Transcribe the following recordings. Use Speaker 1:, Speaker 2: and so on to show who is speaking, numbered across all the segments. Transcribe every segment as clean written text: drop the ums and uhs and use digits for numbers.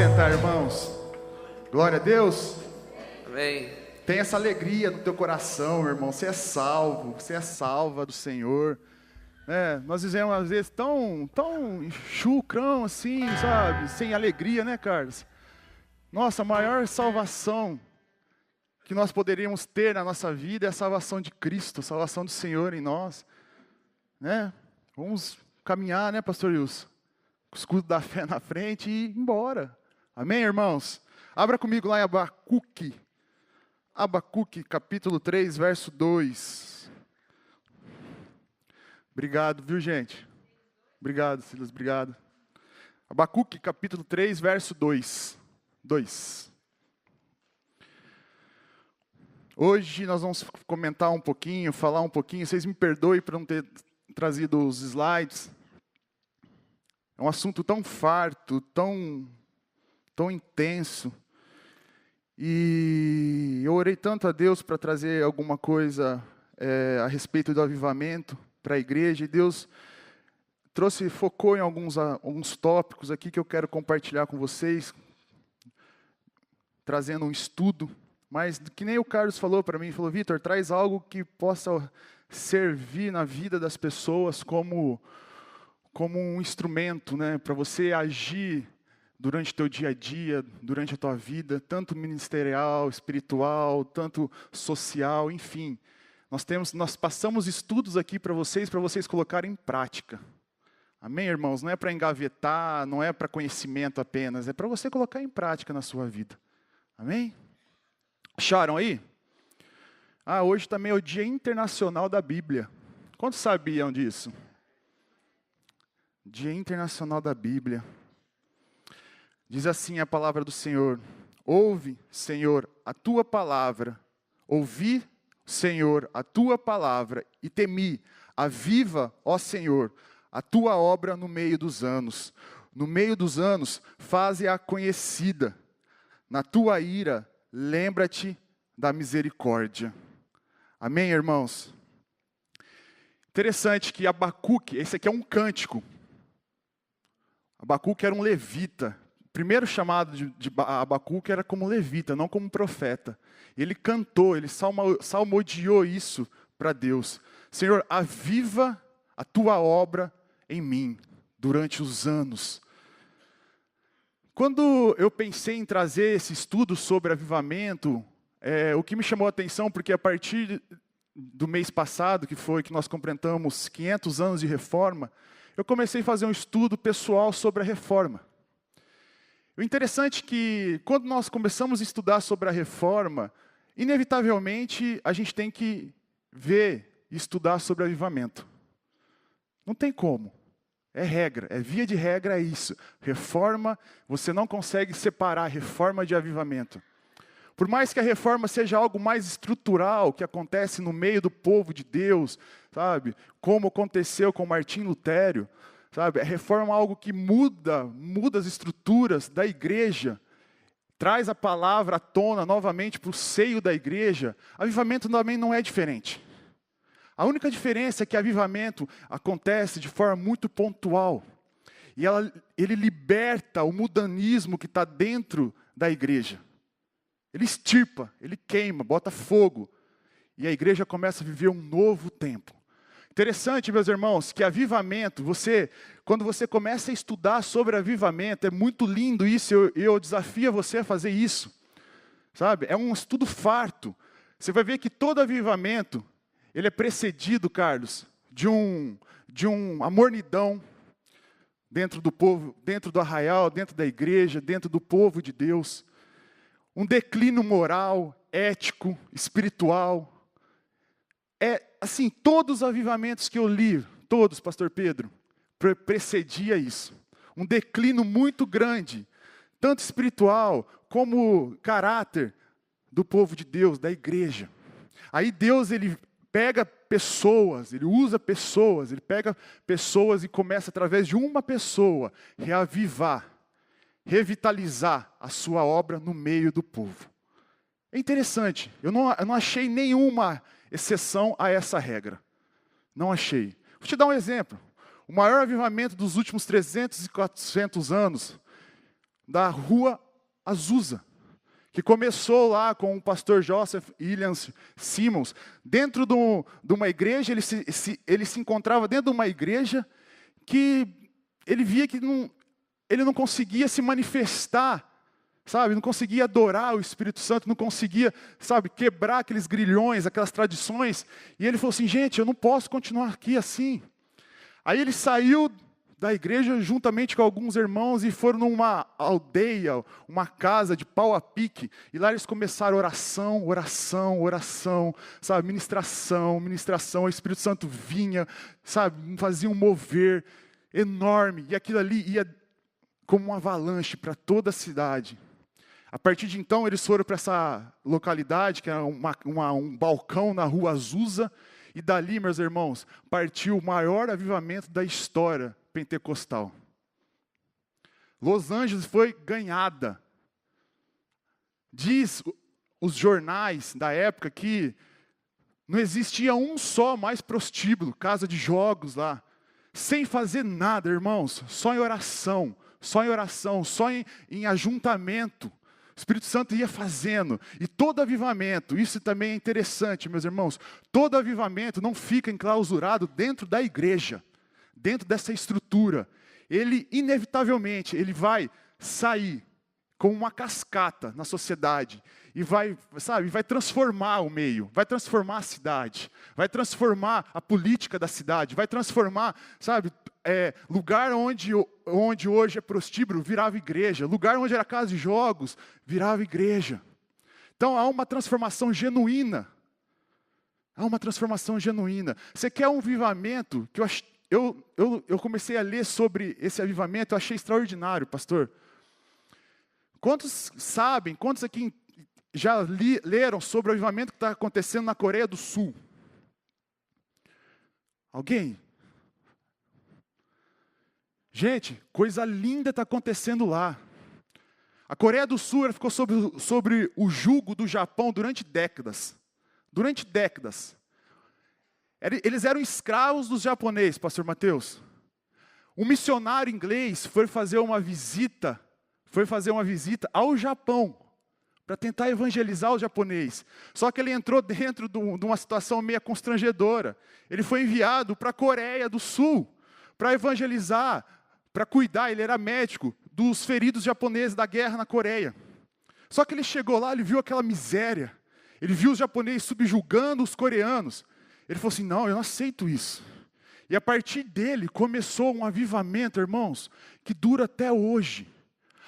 Speaker 1: sentar, irmãos. Glória a Deus.
Speaker 2: Amém.
Speaker 1: Tem essa alegria no teu coração, irmão. Você é salvo, você é salva do Senhor. Nós vivemos às vezes tão chucrão assim, sabe? Sem alegria, né, Carlos? Nossa, a maior salvação que nós poderíamos ter na nossa vida é a salvação de Cristo, a salvação do Senhor em nós. Né? Vamos caminhar, né, pastor Wilson? Com o escudo da fé na frente e ir embora. Amém, irmãos? Abra comigo lá em Abacuque. Abacuque, capítulo 3, verso 2. Obrigado, viu, gente? Obrigado, Silas, obrigado. Abacuque, capítulo 3, verso 2. Hoje nós vamos comentar um pouquinho, falar um pouquinho. Vocês me perdoem por não ter trazido os slides. É um assunto tão farto, tão intenso. E eu orei tanto a Deus para trazer alguma coisa a respeito do avivamento para a igreja. E Deus focou em alguns tópicos aqui que eu quero compartilhar com vocês, trazendo um estudo. Mas que nem o Carlos falou para mim, falou: Vitor, traz algo que possa servir na vida das pessoas como um instrumento, né, para você agir durante o teu dia a dia, durante a tua vida, tanto ministerial, espiritual, tanto social, enfim. Nós passamos estudos aqui para vocês colocarem em prática. Amém, irmãos? Não é para engavetar, não é para conhecimento apenas, é para você colocar em prática na sua vida. Amém? Acharam aí? Hoje também é o Dia Internacional da Bíblia. Quantos sabiam disso? Dia Internacional da Bíblia. Diz assim a palavra do Senhor: ouve, Senhor, a tua palavra. Ouvi, Senhor, a tua palavra e temi. Aviva, ó Senhor, a tua obra no meio dos anos. No meio dos anos, faze-a conhecida. Na tua ira, lembra-te da misericórdia. Amém, irmãos? Interessante que Abacuque, esse aqui é um cântico. Abacuque era um levita. O primeiro chamado de Abacuque era como levita, não como profeta. Ele cantou, ele salmodiou isso para Deus. Senhor, aviva a tua obra em mim durante os anos. Quando eu pensei em trazer esse estudo sobre avivamento, o que me chamou a atenção, porque a partir do mês passado, que nós completamos 500 anos de reforma, eu comecei a fazer um estudo pessoal sobre a reforma. O interessante é que, quando nós começamos a estudar sobre a reforma, inevitavelmente a gente tem que ver e estudar sobre avivamento. Não tem como. É regra, é via de regra, é isso. Reforma, você não consegue separar reforma de avivamento. Por mais que a reforma seja algo mais estrutural, que acontece no meio do povo de Deus, sabe? Como aconteceu com Martim Lutero, sabe? A reforma é algo que muda as estruturas da igreja, traz a palavra à tona novamente para o seio da igreja. Avivamento também não é diferente. A única diferença é que avivamento acontece de forma muito pontual. E ele liberta o mudanismo que está dentro da igreja. Ele extirpa, ele queima, bota fogo. E a igreja começa a viver um novo tempo. Interessante, meus irmãos, que avivamento, quando você começa a estudar sobre avivamento, é muito lindo isso, eu desafio você a fazer isso. Sabe? É um estudo farto. Você vai ver que todo avivamento, ele é precedido, Carlos, de uma mornidão dentro do povo, dentro do arraial, dentro da igreja, dentro do povo de Deus. Um declínio moral, ético, espiritual. Assim, todos os avivamentos que eu li, todos, pastor Pedro, precedia isso. Um declínio muito grande, tanto espiritual como caráter do povo de Deus, da igreja. Aí Deus, ele pega pessoas, ele usa pessoas, ele pega pessoas e começa, através de uma pessoa, reavivar, revitalizar a sua obra no meio do povo. É interessante, eu não achei nenhuma exceção a essa regra. Não achei. Vou te dar um exemplo. O maior avivamento dos últimos 300 e 400 anos da Rua Azusa, que começou lá com o pastor Joseph Williams Simmons, dentro de uma igreja. Ele se encontrava dentro de uma igreja que ele via que ele não conseguia se manifestar, sabe? Não conseguia adorar o Espírito Santo, não conseguia, sabe, quebrar aqueles grilhões, aquelas tradições. E ele falou assim: gente, eu não posso continuar aqui assim. Aí ele saiu da igreja juntamente com alguns irmãos e foram numa aldeia, uma casa de pau a pique, e lá eles começaram oração, oração, oração, sabe, ministração, ministração. O Espírito Santo vinha, sabe, fazia um mover enorme, e aquilo ali ia como uma avalanche para toda a cidade. A partir de então, eles foram para essa localidade, que era um balcão na Rua Azusa, e dali, meus irmãos, partiu o maior avivamento da história pentecostal. Los Angeles foi ganhada. Diz os jornais da época que não existia um só mais prostíbulo, casa de jogos lá, sem fazer nada, irmãos, só em oração, só em ajuntamento. O Espírito Santo ia fazendo, e todo avivamento, isso também é interessante, meus irmãos, todo avivamento não fica enclausurado dentro da igreja, dentro dessa estrutura. Ele, inevitavelmente, ele vai sair como uma cascata na sociedade, e vai transformar o meio, vai transformar a cidade, vai transformar a política da cidade, vai transformar, lugar onde hoje é prostíbulo, virava igreja. Lugar onde era casa de jogos, virava igreja. Então há uma transformação genuína. Há uma transformação genuína. Você quer um avivamento? Que eu comecei a ler sobre esse avivamento, eu achei extraordinário, pastor. Quantos aqui já leram sobre o avivamento que está acontecendo na Coreia do Sul? Alguém? Gente, coisa linda está acontecendo lá. A Coreia do Sul ficou sobre o jugo do Japão durante décadas. Durante décadas. Eles eram escravos dos japoneses, pastor Mateus. Um missionário inglês foi fazer uma visita ao Japão, para tentar evangelizar os japoneses. Só que ele entrou dentro de uma situação meio constrangedora. Ele foi enviado para a Coreia do Sul, para evangelizar, para cuidar, ele era médico, dos feridos japoneses da guerra na Coreia. Só que ele chegou lá, ele viu aquela miséria, ele viu os japoneses subjugando os coreanos. Ele falou assim: não, eu não aceito isso. E a partir dele começou um avivamento, irmãos, que dura até hoje.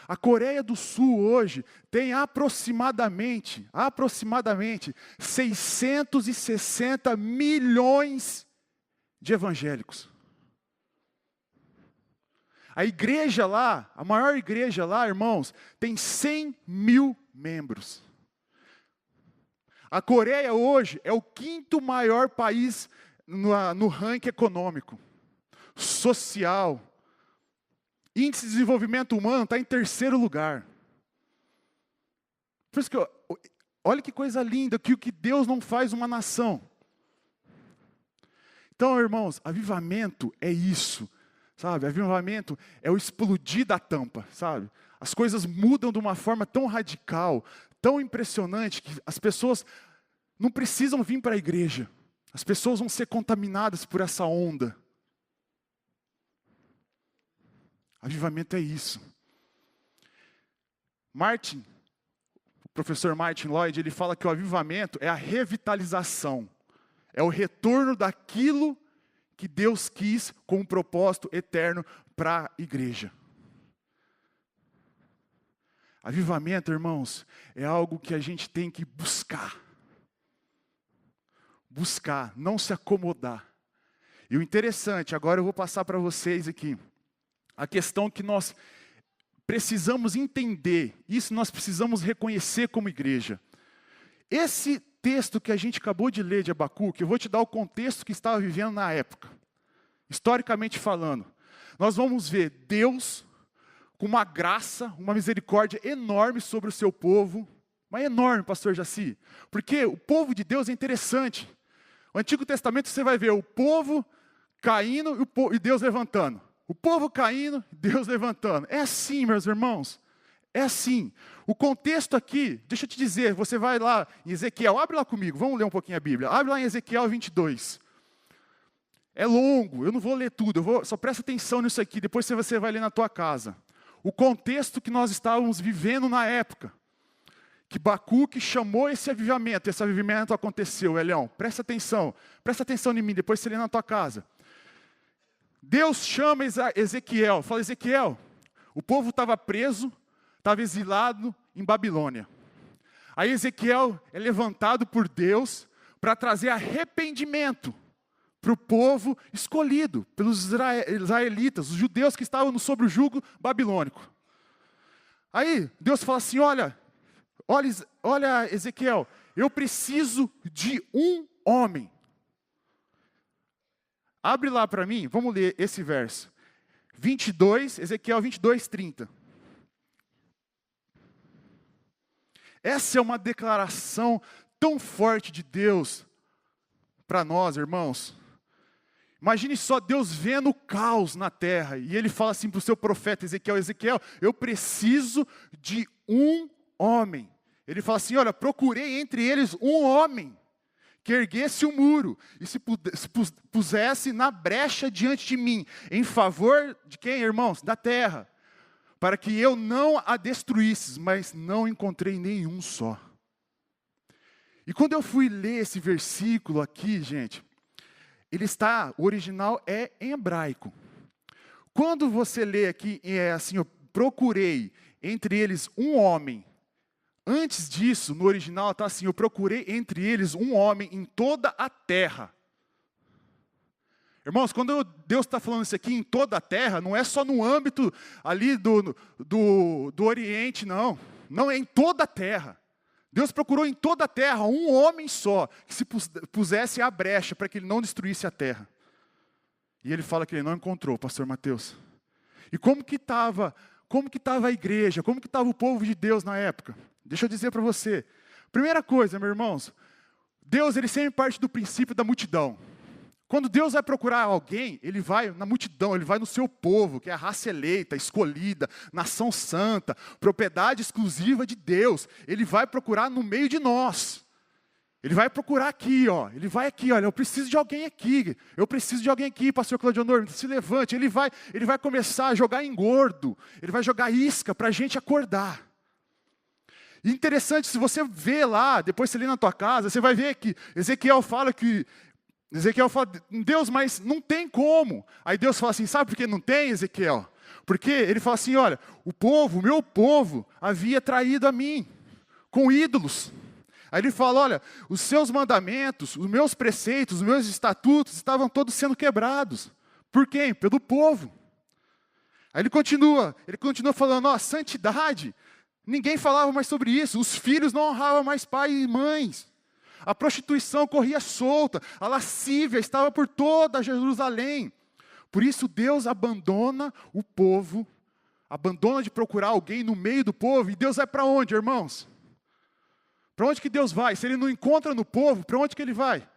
Speaker 1: A Coreia do Sul hoje tem aproximadamente 660 milhões de evangélicos. A igreja lá, a maior igreja lá, irmãos, tem 100 mil membros. A Coreia hoje é o 5º maior país no ranking econômico, social. Índice de desenvolvimento humano está em 3º lugar. Por isso que, olha que coisa linda, que o que Deus não faz uma nação. Então, irmãos, avivamento é isso. Sabe, avivamento é o explodir da tampa, sabe? As coisas mudam de uma forma tão radical, tão impressionante, que as pessoas não precisam vir para a igreja. As pessoas vão ser contaminadas por essa onda. Avivamento é isso. O professor Martin Lloyd, ele fala que o avivamento é a revitalização. É o retorno daquilo que Deus quis com um propósito eterno para a igreja. Avivamento, irmãos, é algo que a gente tem que buscar. Buscar, não se acomodar. E o interessante, agora eu vou passar para vocês aqui, a questão que nós precisamos entender, isso nós precisamos reconhecer como igreja. Esse texto que a gente acabou de ler de Abacuque, eu vou te dar o contexto que estava vivendo na época. Historicamente falando, nós vamos ver Deus com uma graça, uma misericórdia enorme sobre o seu povo. Mas enorme, pastor Jaci, porque o povo de Deus é interessante. No Antigo Testamento você vai ver o povo caindo e Deus levantando. O povo caindo, Deus levantando. É assim, meus irmãos. É assim. O contexto aqui, deixa eu te dizer, você vai lá em Ezequiel, abre lá comigo, vamos ler um pouquinho a Bíblia. Abre lá em Ezequiel 22. É longo, eu não vou ler tudo, só presta atenção nisso aqui, depois você vai ler na tua casa. O contexto que nós estávamos vivendo na época. Que Bacuque chamou esse avivamento aconteceu, Elião, presta atenção em mim, depois você lê na tua casa. Deus chama Ezequiel, fala, Ezequiel, o povo estava preso, estava exilado em Babilônia. Aí Ezequiel é levantado por Deus para trazer arrependimento para o povo escolhido, pelos israelitas, os judeus que estavam sob o jugo babilônico. Aí Deus fala assim, olha Ezequiel, eu preciso de um homem. Abre lá para mim, vamos ler esse verso. 22, Ezequiel 22, 30. Essa é uma declaração tão forte de Deus para nós, irmãos. Imagine só Deus vendo o caos na terra, e Ele fala assim para o seu profeta Ezequiel, Ezequiel, eu preciso de um homem. Ele fala assim, olha, procurei entre eles um homem que erguesse o muro e se pusesse na brecha diante de mim, em favor de quem, irmãos? Da terra, para que eu não a destruísse, mas não encontrei nenhum só. E quando eu fui ler esse versículo aqui, gente, o original é em hebraico. Quando você lê aqui, é assim, eu procurei entre eles um homem. Antes disso, no original está assim, eu procurei entre eles um homem em toda a terra. Irmãos, quando Deus está falando isso aqui em toda a terra, não é só no âmbito ali do Oriente, não. Não, é em toda a terra. Deus procurou em toda a terra um homem só, que se pusesse à brecha para que ele não destruísse a terra. E ele fala que ele não encontrou, pastor Mateus. E como que estava a igreja, como que estava o povo de Deus na época? Deixa eu dizer para você. Primeira coisa, meus irmãos, Deus ele sempre parte do princípio da multidão. Quando Deus vai procurar alguém, Ele vai na multidão, Ele vai no seu povo, que é a raça eleita, escolhida, nação santa, propriedade exclusiva de Deus. Ele vai procurar no meio de nós. Ele vai procurar aqui, ó. Ele vai aqui, olha, eu preciso de alguém aqui. Eu preciso de alguém aqui, pastor Claudionor, se levante. Ele vai começar a jogar engordo. Ele vai jogar isca para a gente acordar. E interessante, se você vê lá, depois você lê na tua casa, você vai ver que Ezequiel fala, Deus, mas não tem como. Aí Deus fala assim, sabe por que não tem, Ezequiel? Porque ele fala assim, olha, o meu povo, havia traído a mim, com ídolos. Aí ele fala, olha, os seus mandamentos, os meus preceitos, os meus estatutos, estavam todos sendo quebrados. Por quem? Pelo povo. Aí ele continua falando, ó, santidade. Ninguém falava mais sobre isso. Os filhos não honravam mais pai e mães. A prostituição corria solta. A lascívia estava por toda Jerusalém. Por isso Deus abandona o povo. Abandona de procurar alguém no meio do povo. E Deus vai para onde, irmãos? Para onde que Deus vai? Se Ele não encontra no povo, para onde que Ele vai?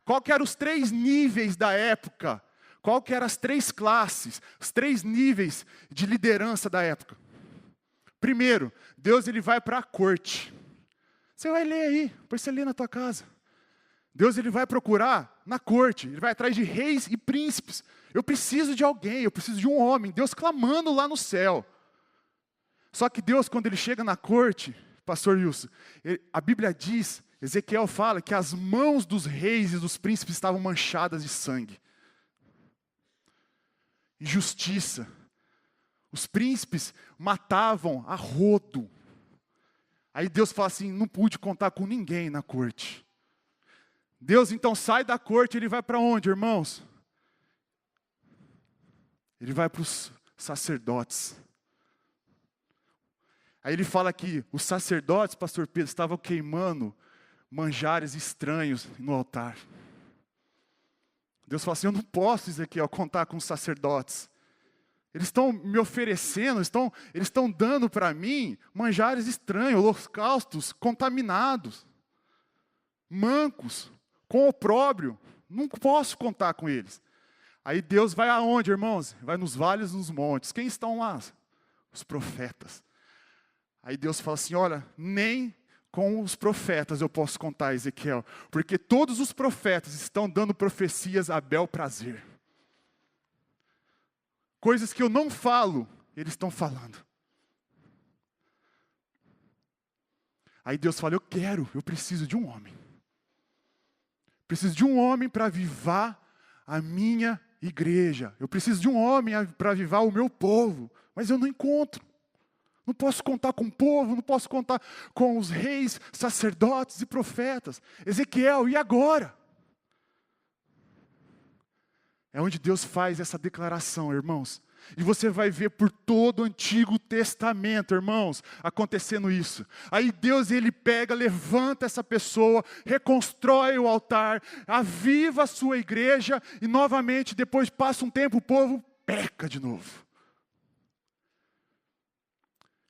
Speaker 1: Qual que eram os 3 níveis da época? Qual que eram as 3 classes? Os 3 níveis de liderança da época? Primeiro, Deus ele vai para a corte. Você vai ler aí, depois você lê na tua casa. Deus ele vai procurar na corte, ele vai atrás de reis e príncipes. Eu preciso de alguém, eu preciso de um homem. Deus clamando lá no céu. Só que Deus, quando ele chega na corte, pastor Wilson, a Bíblia diz, Ezequiel fala que as mãos dos reis e dos príncipes estavam manchadas de sangue. Injustiça. Os príncipes matavam a rodo. Aí Deus fala assim, não pude contar com ninguém na corte. Deus então sai da corte, ele vai para onde, irmãos? Ele vai para os sacerdotes. Aí ele fala que os sacerdotes, pastor Pedro, estavam queimando manjares estranhos no altar. Deus fala assim, eu não posso, Ezequiel, contar com os sacerdotes. Eles estão me oferecendo, eles estão dando para mim manjares estranhos, holocaustos contaminados, mancos, com opróbrio. Não posso contar com eles. Aí Deus vai aonde, irmãos? Vai nos vales, nos montes. Quem estão lá? Os profetas. Aí Deus fala assim, olha, nem com os profetas eu posso contar, Ezequiel, porque todos os profetas estão dando profecias a bel prazer. Coisas que eu não falo, eles estão falando. Aí Deus fala, eu preciso de um homem. Preciso de um homem para avivar a minha igreja. Eu preciso de um homem para avivar o meu povo. Mas eu não encontro. Não posso contar com o povo, não posso contar com os reis, sacerdotes e profetas. Ezequiel, e agora? É onde Deus faz essa declaração, irmãos. E você vai ver por todo o Antigo Testamento, irmãos, acontecendo isso. Aí Deus, ele pega, levanta essa pessoa, reconstrói o altar, aviva a sua igreja e novamente, depois passa um tempo, o povo peca de novo.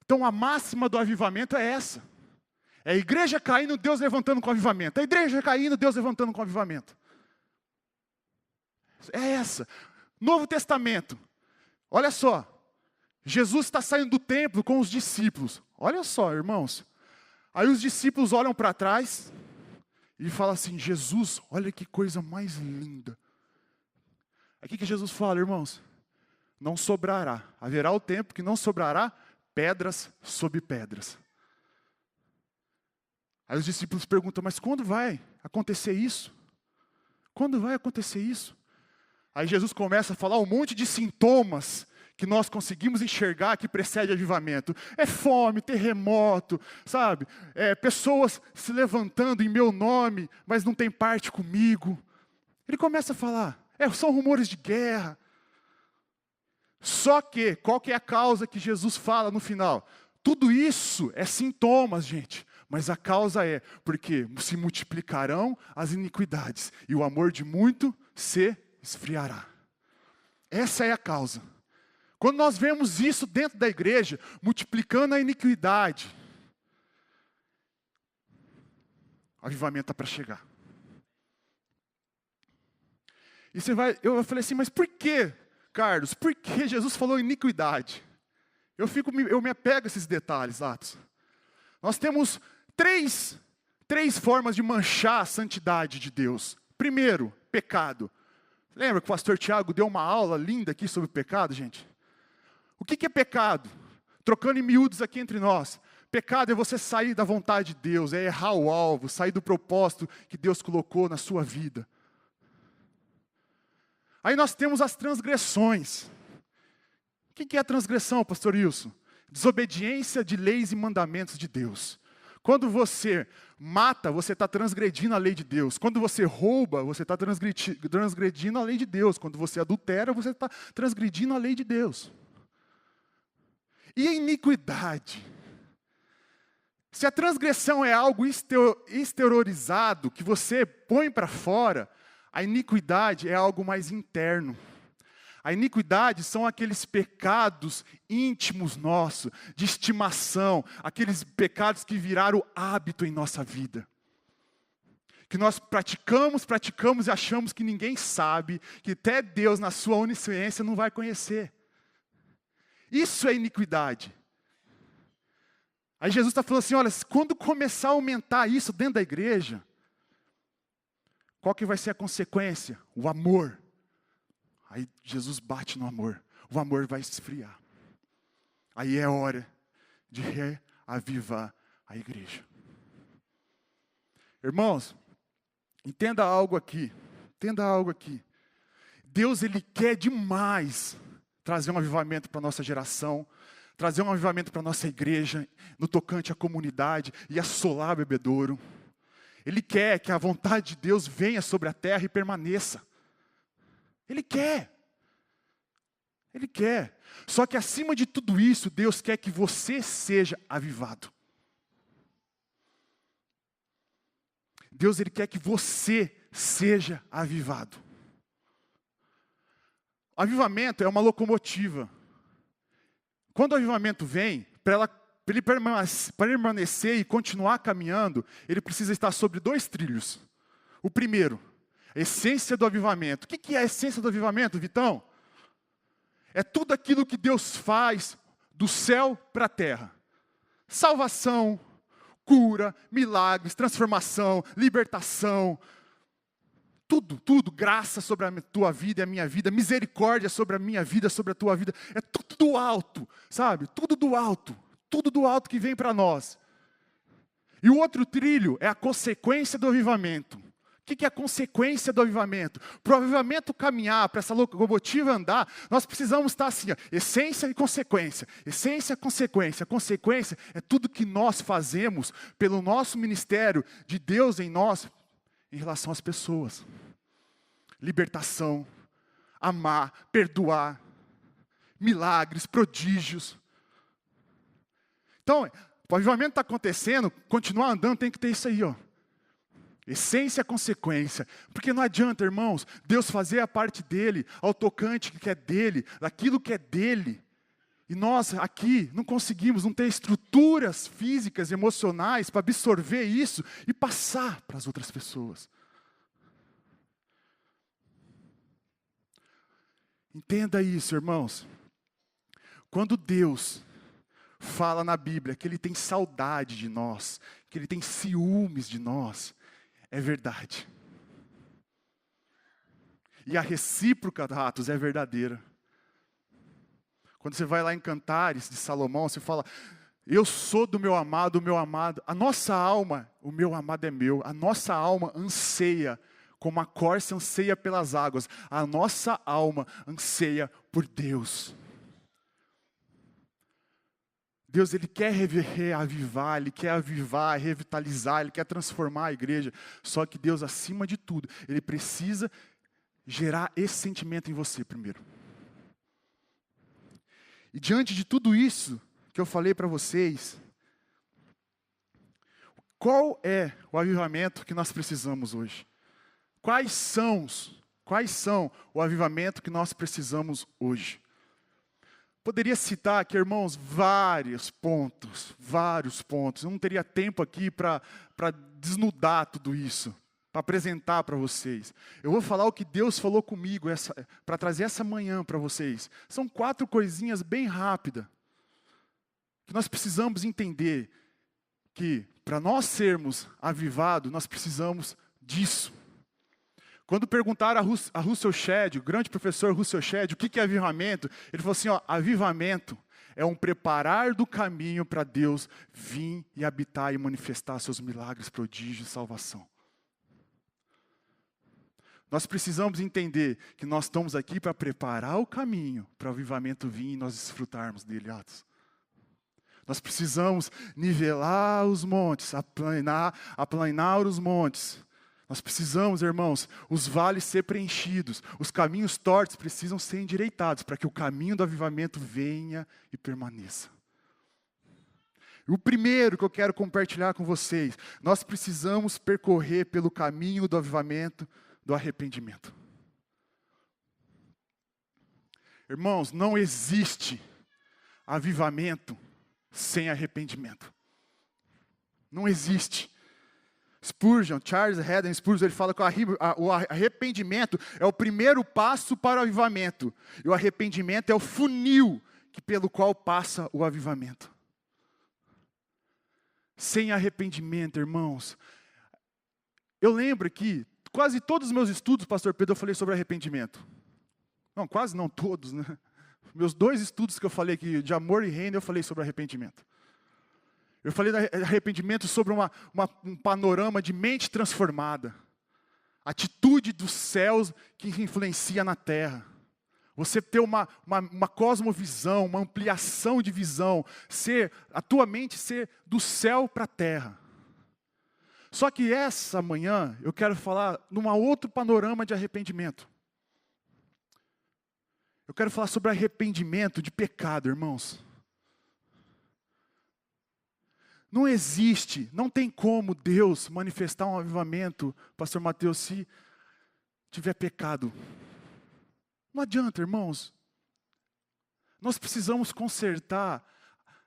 Speaker 1: Então a máxima do avivamento é essa. É a igreja caindo, Deus levantando com avivamento. A igreja caindo, Deus levantando com avivamento. É essa. Novo Testamento. Olha só. Jesus está saindo do templo com os discípulos. Olha só, irmãos. Aí os discípulos olham para trás e falam assim, Jesus, olha que coisa mais linda. Aí o que Jesus fala, irmãos? Não sobrará. Haverá o tempo que não sobrará pedras sobre pedras. Aí os discípulos perguntam, mas quando vai acontecer isso? Quando vai acontecer isso? Aí Jesus começa a falar um monte de sintomas que nós conseguimos enxergar que precede avivamento. É fome, terremoto, sabe? Pessoas se levantando em meu nome, mas não tem parte comigo. Ele começa a falar, são rumores de guerra. Só que, qual que é a causa que Jesus fala no final? Tudo isso é sintomas, gente. Mas a causa é, porque se multiplicarão as iniquidades, e o amor de muito se esfriará. Essa é a causa. Quando nós vemos isso dentro da igreja, multiplicando a iniquidade, o avivamento está para chegar. E eu falei assim, mas por quê? Carlos, por que Jesus falou iniquidade? Eu me apego a esses detalhes, Atos. Nós temos três formas de manchar a santidade de Deus. Primeiro, pecado. Lembra que o pastor Tiago deu uma aula linda aqui sobre pecado, gente? O que é pecado? Trocando em miúdos aqui entre nós. Pecado é você sair da vontade de Deus, é errar o alvo, sair do propósito que Deus colocou na sua vida. Aí nós temos as transgressões. O que é a transgressão, pastor Wilson? Desobediência de leis e mandamentos de Deus. Quando você mata, você está transgredindo a lei de Deus. Quando você rouba, você está transgredindo a lei de Deus. Quando você adultera, você está transgredindo a lei de Deus. E a iniquidade? Se a transgressão é algo exteriorizado, que você põe para fora, a iniquidade é algo mais interno. A iniquidade são aqueles pecados íntimos nossos, de estimação, aqueles pecados que viraram hábito em nossa vida. Que nós praticamos e achamos que ninguém sabe, que até Deus na sua onisciência não vai conhecer. Isso é iniquidade. Aí Jesus está falando assim, olha, quando começar a aumentar isso dentro da igreja, qual que vai ser a consequência? O amor. Aí Jesus bate no amor. O amor vai esfriar. Aí é hora de reavivar a igreja. Irmãos, entenda algo aqui. Entenda algo aqui. Deus, Ele quer demais trazer um avivamento para a nossa geração, trazer um avivamento para a nossa igreja, no tocante à comunidade e assolar a bebedouro. Ele quer que a vontade de Deus venha sobre a terra e permaneça. Ele quer. Ele quer. Só que acima de tudo isso, Deus quer que você seja avivado. Deus, Ele quer que você seja avivado. O avivamento é uma locomotiva. Quando o avivamento vem, para ele permanecer e continuar caminhando, ele precisa estar sobre 2 trilhos. O primeiro, a essência do avivamento. O que é a essência do avivamento, Vitão? É tudo aquilo que Deus faz do céu para a terra. salvação, cura, milagres, transformação, libertação. Tudo, graça sobre a tua vida e a minha vida, misericórdia sobre a minha vida, sobre a tua vida. É tudo do alto, sabe? Tudo do alto que vem para nós. E o outro trilho é a consequência do avivamento. O que é a consequência do avivamento? Para o avivamento caminhar, para essa locomotiva andar, nós precisamos estar assim, ó, essência e consequência. Essência, consequência. Consequência é tudo que nós fazemos pelo nosso ministério de Deus em nós, em relação às pessoas. Libertação, amar, perdoar, milagres, prodígios. Então, o avivamento está acontecendo, continuar andando tem que ter isso aí, ó. Essência, consequência. Porque não adianta, irmãos, Deus fazer a parte dele, ao tocante que é dele, daquilo que é dele. E nós aqui não conseguimos, não ter estruturas físicas, emocionais para absorver isso e passar para as outras pessoas. Entenda isso, irmãos. Quando Deus fala na Bíblia que Ele tem saudade de nós, que Ele tem ciúmes de nós, é verdade. E a recíproca, Atos, é verdadeira. Quando você vai lá em Cantares de Salomão, você fala, eu sou do meu amado, o meu amado. A nossa alma, o meu amado é meu. A nossa alma anseia, como a corça anseia pelas águas. A nossa alma anseia por Deus. Deus, Ele quer reavivar, Ele quer avivar, revitalizar, Ele quer transformar a igreja. Só que Deus, acima de tudo, Ele precisa gerar esse sentimento em você primeiro. E diante de tudo isso que eu falei para vocês, qual é o avivamento que nós precisamos hoje? Quais são o avivamento que nós precisamos hoje? Poderia citar aqui, irmãos, vários pontos. Eu não teria tempo aqui para desnudar tudo isso, para apresentar para vocês. Eu vou falar o que Deus falou comigo para trazer essa manhã para vocês. São 4 coisinhas bem rápidas, que nós precisamos entender que para nós sermos avivados, nós precisamos disso. Quando perguntaram a Russell Shedd, o grande professor Russell Shedd, o que é avivamento? Ele falou assim, ó, avivamento é um preparar do caminho para Deus vir e habitar e manifestar seus milagres, prodígios e salvação. Nós precisamos entender que nós estamos aqui para preparar o caminho para o avivamento vir e nós desfrutarmos dele, Atos. Nós precisamos nivelar os montes, aplanar os montes. Nós precisamos, irmãos, os vales ser preenchidos, os caminhos tortos precisam ser endireitados para que o caminho do avivamento venha e permaneça. O primeiro que eu quero compartilhar com vocês, nós precisamos percorrer pelo caminho do avivamento, do arrependimento. Irmãos, não existe avivamento sem arrependimento. Não existe. Charles Haddon Spurgeon, ele fala que o arrependimento é o primeiro passo para o avivamento. E o arrependimento é o funil pelo qual passa o avivamento. Sem arrependimento, irmãos. Eu lembro que quase todos os meus estudos, pastor Pedro, eu falei sobre arrependimento. Não, quase não todos, né? Meus 2 estudos que eu falei aqui, de amor e reino, eu falei sobre arrependimento. Eu falei de arrependimento sobre um panorama de mente transformada. Atitude dos céus que influencia na terra. Você ter uma cosmovisão, uma ampliação de visão. A tua mente ser do céu para a terra. Só que essa manhã eu quero falar num outro panorama de arrependimento. Eu quero falar sobre arrependimento de pecado, irmãos. Não existe, não tem como Deus manifestar um avivamento, pastor Mateus, se tiver pecado. Não adianta, irmãos. Nós precisamos consertar,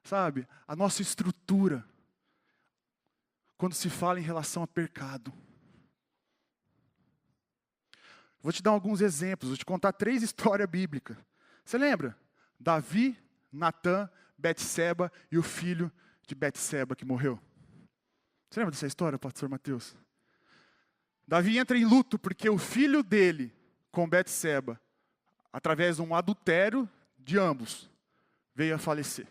Speaker 1: sabe, a nossa estrutura, quando se fala em relação a pecado. Vou te dar alguns exemplos, vou te contar 3 histórias bíblicas. Você lembra? Davi, Natã, Betseba e o filho de Betseba que morreu? Você lembra dessa história, pastor Mateus? Davi entra em luto porque o filho dele, com Betseba, através de um adultério de ambos, veio a falecer.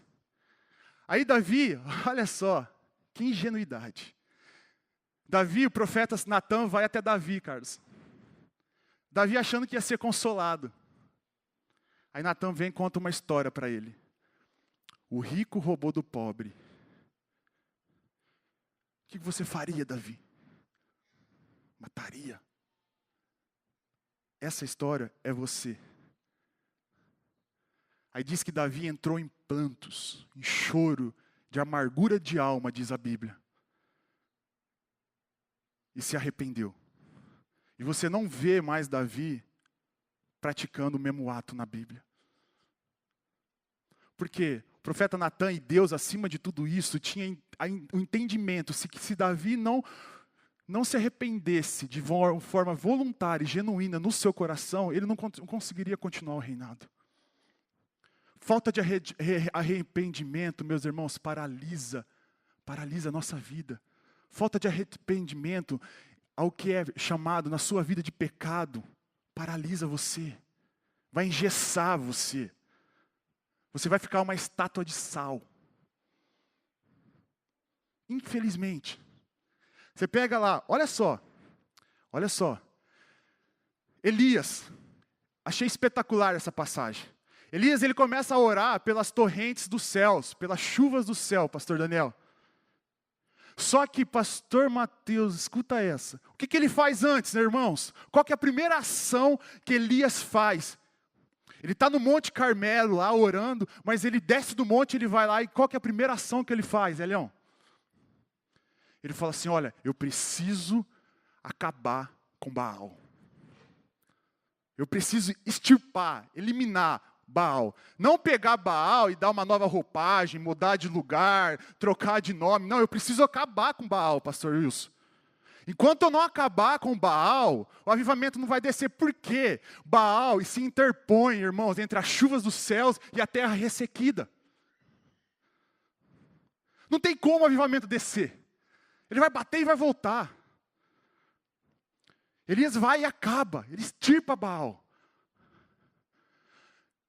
Speaker 1: Aí Davi, olha só, que ingenuidade. Davi, o profeta Natan, vai até Davi, Carlos. Davi achando que ia ser consolado. Aí Natan vem e conta uma história para ele. O rico roubou do pobre. O que você faria, Davi? Mataria. Essa história é você. Aí diz que Davi entrou em prantos, em choro, de amargura de alma, diz a Bíblia. E se arrependeu. E você não vê mais Davi praticando o mesmo ato na Bíblia. Porque o profeta Natan e Deus, acima de tudo isso, tinha o entendimento que se Davi não se arrependesse de forma voluntária e genuína no seu coração, ele não conseguiria continuar o reinado. Falta de arrependimento, meus irmãos, paralisa a nossa vida. Falta de arrependimento ao que é chamado na sua vida de pecado, paralisa você, vai engessar você. Você vai ficar uma estátua de sal. Infelizmente. Você pega lá, olha só. Elias, achei espetacular essa passagem. Elias, ele começa a orar pelas torrentes dos céus, pelas chuvas do céu, pastor Daniel. Só que, pastor Mateus, escuta essa. O que ele faz antes, né, irmãos? Qual que é a primeira ação que Elias faz? Ele está no Monte Carmelo lá orando, mas ele desce do monte, ele vai lá e qual que é a primeira ação que ele faz, Elião? Ele fala assim, olha, eu preciso acabar com Baal. Eu preciso extirpar, eliminar Baal. Não pegar Baal e dar uma nova roupagem, mudar de lugar, trocar de nome. Não, eu preciso acabar com Baal, pastor Wilson. Enquanto eu não acabar com Baal, o avivamento não vai descer. Por quê? Baal se interpõe, irmãos, entre as chuvas dos céus e a terra ressequida. Não tem como o avivamento descer. Ele vai bater e vai voltar. Elias vai e acaba, ele extirpa Baal.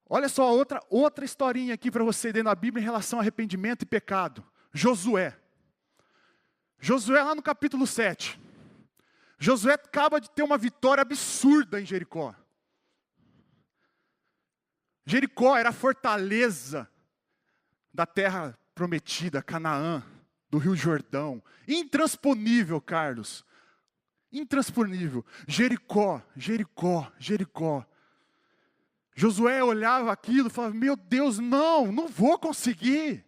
Speaker 1: Olha só outra historinha aqui para você dentro da Bíblia em relação a arrependimento e pecado. Josué lá no capítulo 7. Josué acaba de ter uma vitória absurda em Jericó. Jericó era a fortaleza da terra prometida, Canaã, do Rio Jordão. Intransponível, Carlos. Intransponível. Jericó. Josué olhava aquilo e falava, meu Deus, não vou conseguir.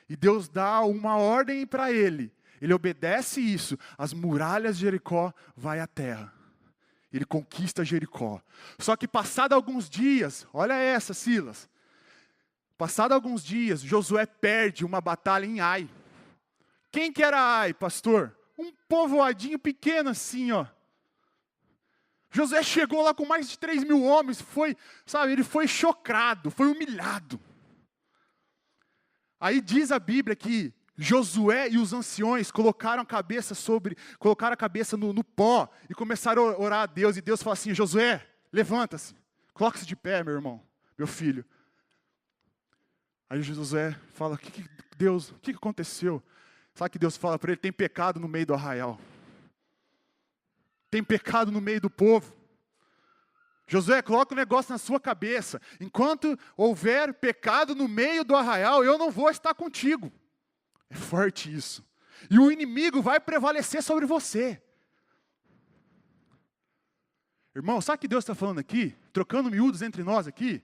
Speaker 1: E Deus dá uma ordem para ele. Ele obedece isso. As muralhas de Jericó vai à terra. Ele conquista Jericó. Só que passado alguns dias, olha essa, Silas. Passado alguns dias, Josué perde uma batalha em Ai. Quem que era Ai, pastor? Um povoadinho pequeno assim, ó. Josué chegou lá com mais de 3.000 homens, ele foi chocado, foi humilhado. Aí diz a Bíblia que Josué e os anciões colocaram a cabeça no pó e começaram a orar a Deus. E Deus fala assim, Josué, levanta-se, coloque-se de pé, meu irmão, meu filho. Aí Josué fala, Deus, o que aconteceu? Sabe o que Deus fala para ele? Tem pecado no meio do arraial. Tem pecado no meio do povo. Josué, coloca o negócio na sua cabeça. Enquanto houver pecado no meio do arraial, eu não vou estar contigo. É forte isso. E o inimigo vai prevalecer sobre você. Irmão, sabe o que Deus está falando aqui? Trocando miúdos entre nós aqui.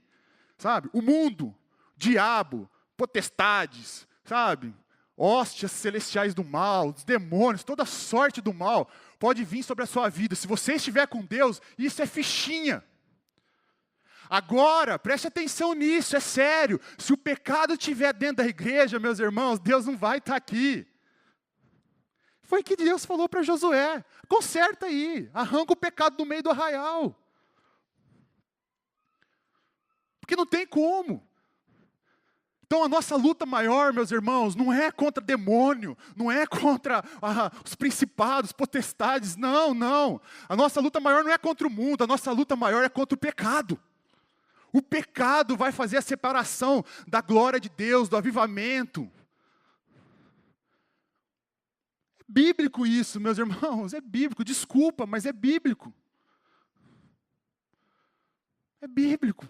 Speaker 1: Sabe? O mundo, diabo, potestades, sabe? Hóstias celestiais do mal, os demônios, toda sorte do mal pode vir sobre a sua vida. Se você estiver com Deus, isso é fichinha. Agora, preste atenção nisso, é sério. Se o pecado estiver dentro da igreja, meus irmãos, Deus não vai estar aqui. Foi o que Deus falou para Josué. Conserta aí, arranca o pecado do meio do arraial. Porque não tem como. Então a nossa luta maior, meus irmãos, não é contra demônio, não é contra os principados, potestades, não, não. A nossa luta maior não é contra o mundo, a nossa luta maior é contra o pecado. O pecado vai fazer a separação da glória de Deus, do avivamento. É bíblico isso, meus irmãos, é bíblico, desculpa, mas é bíblico. É bíblico.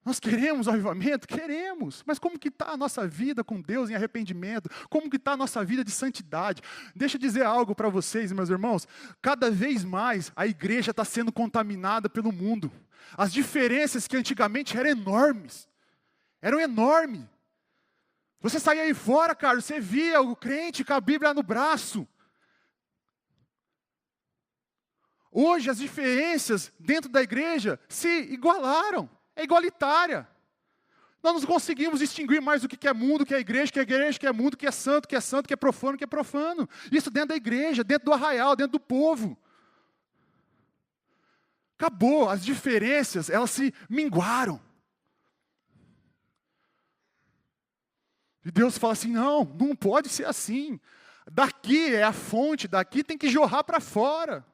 Speaker 1: Nós queremos o avivamento? Queremos. Mas como que está a nossa vida com Deus em arrependimento? Como que está a nossa vida de santidade? Deixa eu dizer algo para vocês, meus irmãos. Cada vez mais a igreja está sendo contaminada pelo mundo. As diferenças que antigamente eram enormes. Eram enormes. Você saía aí fora, cara, você via o crente com a Bíblia no braço. Hoje as diferenças dentro da igreja se igualaram. É igualitária. Nós não conseguimos distinguir mais o que é mundo, o que é igreja, o que é igreja, o que é mundo, o que é santo, o que é profano, o que é profano. Isso dentro da igreja, dentro do arraial, dentro do povo. Acabou, as diferenças, elas se minguaram. E Deus fala assim, não, não pode ser assim. Daqui é a fonte, daqui tem que jorrar para fora.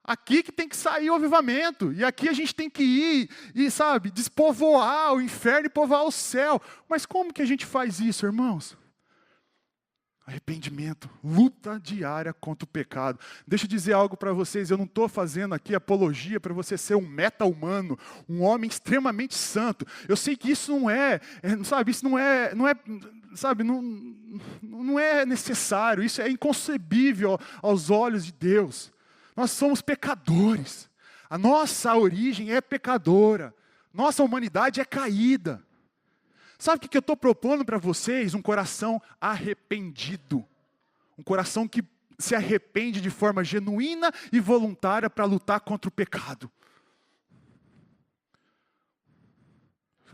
Speaker 1: Aqui que tem que sair o avivamento. E aqui a gente tem que ir e, sabe, despovoar o inferno e povoar o céu. Mas como que a gente faz isso, irmãos? Arrependimento, luta diária contra o pecado. Deixa eu dizer algo para vocês, eu não estou fazendo aqui apologia para você ser um meta-humano, um homem extremamente santo. Eu sei que isso não é necessário, isso é inconcebível aos olhos de Deus. Nós somos pecadores. A nossa origem é pecadora. Nossa humanidade é caída. Sabe o que eu estou propondo para vocês? Um coração arrependido. Um coração que se arrepende de forma genuína e voluntária para lutar contra o pecado.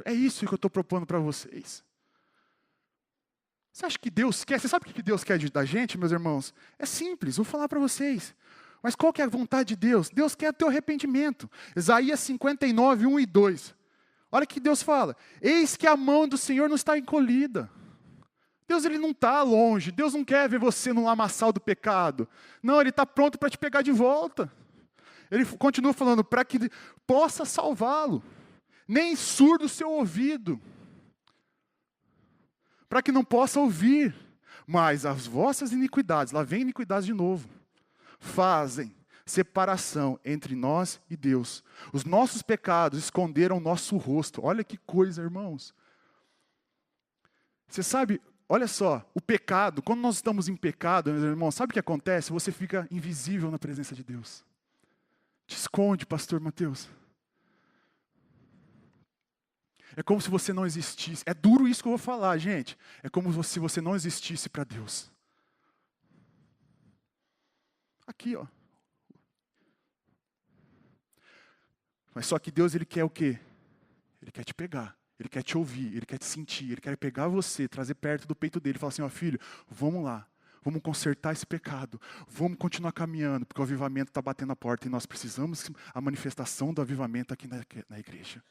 Speaker 1: É isso que eu estou propondo para vocês. Você acha que Deus quer? Você sabe o que Deus quer da gente, meus irmãos? É simples, vou falar para vocês. Mas qual que é a vontade de Deus? Deus quer teu arrependimento. Isaías 59, 1 e 2. Olha o que Deus fala. Eis que a mão do Senhor não está encolhida. Deus ele não está longe. Deus não quer ver você no lamaçal do pecado. Não, Ele está pronto para te pegar de volta. Ele continua falando para que possa salvá-lo. Nem surdo o seu ouvido. Para que não possa ouvir. Mas as vossas iniquidades, lá vem iniquidades de novo. Fazem separação entre nós e Deus. Os nossos pecados esconderam o nosso rosto. Olha que coisa, irmãos. Você sabe, olha só, o pecado, quando nós estamos em pecado, meus irmãos, sabe o que acontece? Você fica invisível na presença de Deus. Te esconde, pastor Mateus. É como se você não existisse. É duro isso que eu vou falar, gente. É como se você não existisse para Deus. Aqui, ó. Mas só que Deus, Ele quer o quê? Ele quer te pegar, Ele quer te ouvir, Ele quer te sentir, Ele quer pegar você, trazer perto do peito dele e falar assim, ó filho, vamos lá, vamos consertar esse pecado, vamos continuar caminhando, porque o avivamento está batendo a porta e nós precisamos a manifestação do avivamento aqui na igreja.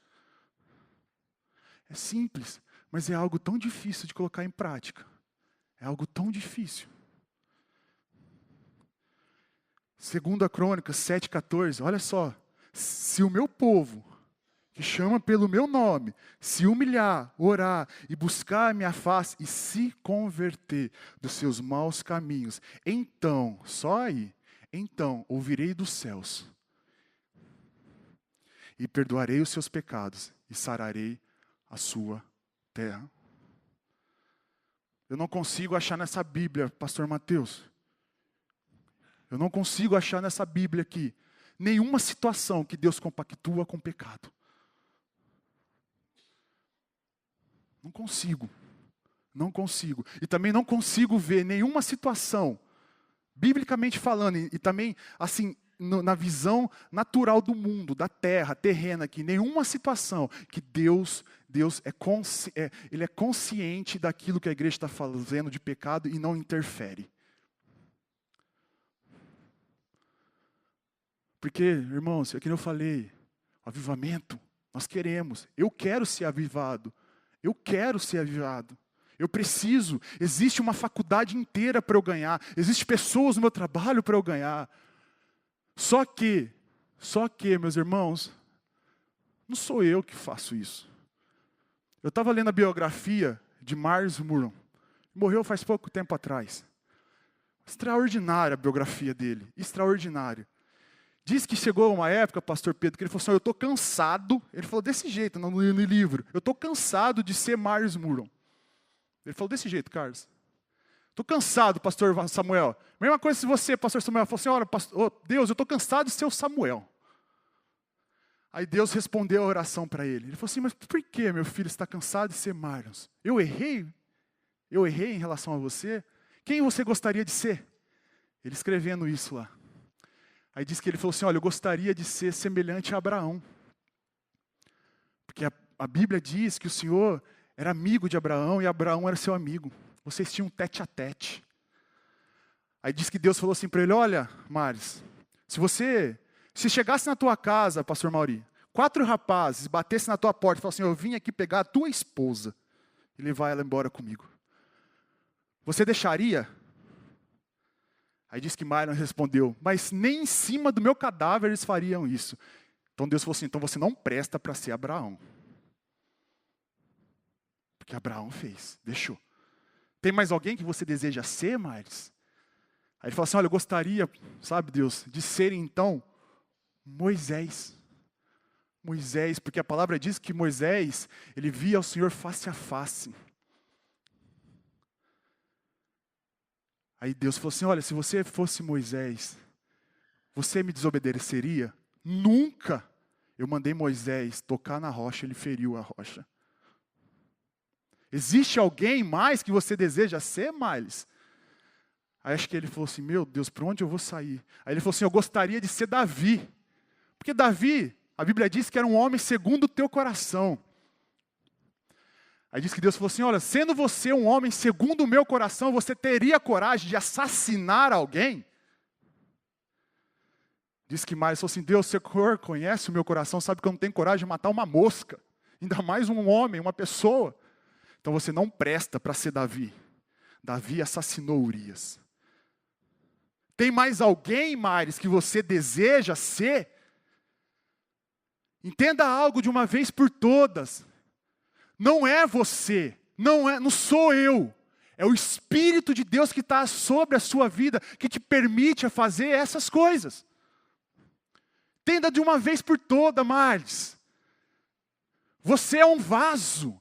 Speaker 1: É simples, mas é algo tão difícil de colocar em prática. É algo tão difícil. 2 Crônicas 7,14, olha só. Se o meu povo, que chama pelo meu nome, se humilhar, orar e buscar a minha face e se converter dos seus maus caminhos, então, só aí, então ouvirei dos céus e perdoarei os seus pecados e sararei a sua terra. Eu não consigo achar nessa Bíblia, pastor Mateus. Eu não consigo achar nessa Bíblia aqui nenhuma situação que Deus compactua com o pecado. Não consigo. Não consigo. E também não consigo ver nenhuma situação, biblicamente falando, e também, assim, na visão natural do mundo, da terra, terrena aqui, nenhuma situação que Deus ele é consciente daquilo que a igreja está fazendo de pecado e não interfere. Porque, irmãos, é que eu falei, avivamento, nós queremos, eu quero ser avivado, Eu quero ser avivado. Eu preciso. Existe uma faculdade inteira para eu ganhar. Existem pessoas no meu trabalho para eu ganhar. Só que, meus irmãos, não sou eu que faço isso. Eu estava lendo a biografia de Myles Munroe. Morreu faz pouco tempo atrás. Extraordinária a biografia dele. Extraordinária. Diz que chegou uma época, pastor Pedro, que ele falou assim, eu estou cansado. Ele falou desse jeito no livro. Eu estou cansado de ser Myles Munroe. Ele falou desse jeito, Carlos. Estou cansado, pastor Samuel. Mesma coisa se você, pastor Samuel, falou assim, olha, Deus, eu estou cansado de ser o Samuel. Aí Deus respondeu a oração para ele. Ele falou assim, mas por que meu filho está cansado de ser Myles? Eu errei? Eu errei em relação a você? Quem você gostaria de ser? Ele escrevendo isso lá. Aí diz que ele falou assim, olha, eu gostaria de ser semelhante a Abraão. Porque a Bíblia diz que o Senhor era amigo de Abraão e Abraão era seu amigo. Vocês tinham um tete a tete. Aí diz que Deus falou assim para ele, olha, Myles, se chegasse na tua casa, pastor Mauri, 4 rapazes batessem na tua porta e falassem assim, eu vim aqui pegar a tua esposa e levar ela embora comigo. Você deixaria? Aí diz que Myles respondeu, mas nem em cima do meu cadáver eles fariam isso. Então Deus falou assim, então você não presta para ser Abraão. Porque Abraão fez, deixou. Tem mais alguém que você deseja ser, Myles? Aí ele falou assim, olha, eu gostaria, sabe Deus, de ser então Moisés. Moisés, porque a palavra diz que Moisés, ele via o Senhor face a face. Aí Deus falou assim, olha, se você fosse Moisés, você me desobedeceria? Nunca! Eu mandei Moisés tocar na rocha, ele feriu a rocha. Existe alguém mais que você deseja ser, Myles? Aí acho que ele falou assim, meu Deus, para onde eu vou sair? Aí ele falou assim, eu gostaria de ser Davi. Porque Davi, a Bíblia diz que era um homem segundo o teu coração. Aí diz que Deus falou assim, olha, sendo você um homem segundo o meu coração, você teria coragem de assassinar alguém? Diz que Myles falou assim, Deus, o Senhor conhece o meu coração, sabe que eu não tenho coragem de matar uma mosca. Ainda mais um homem, uma pessoa. Então você não presta para ser Davi. Davi assassinou Urias. Tem mais alguém, Myles, que você deseja ser? Entenda algo de uma vez por todas. Não é você, não sou eu. É o Espírito de Deus que está sobre a sua vida, que te permite fazer essas coisas. Entenda de uma vez por todas, Myles. Você é um vaso,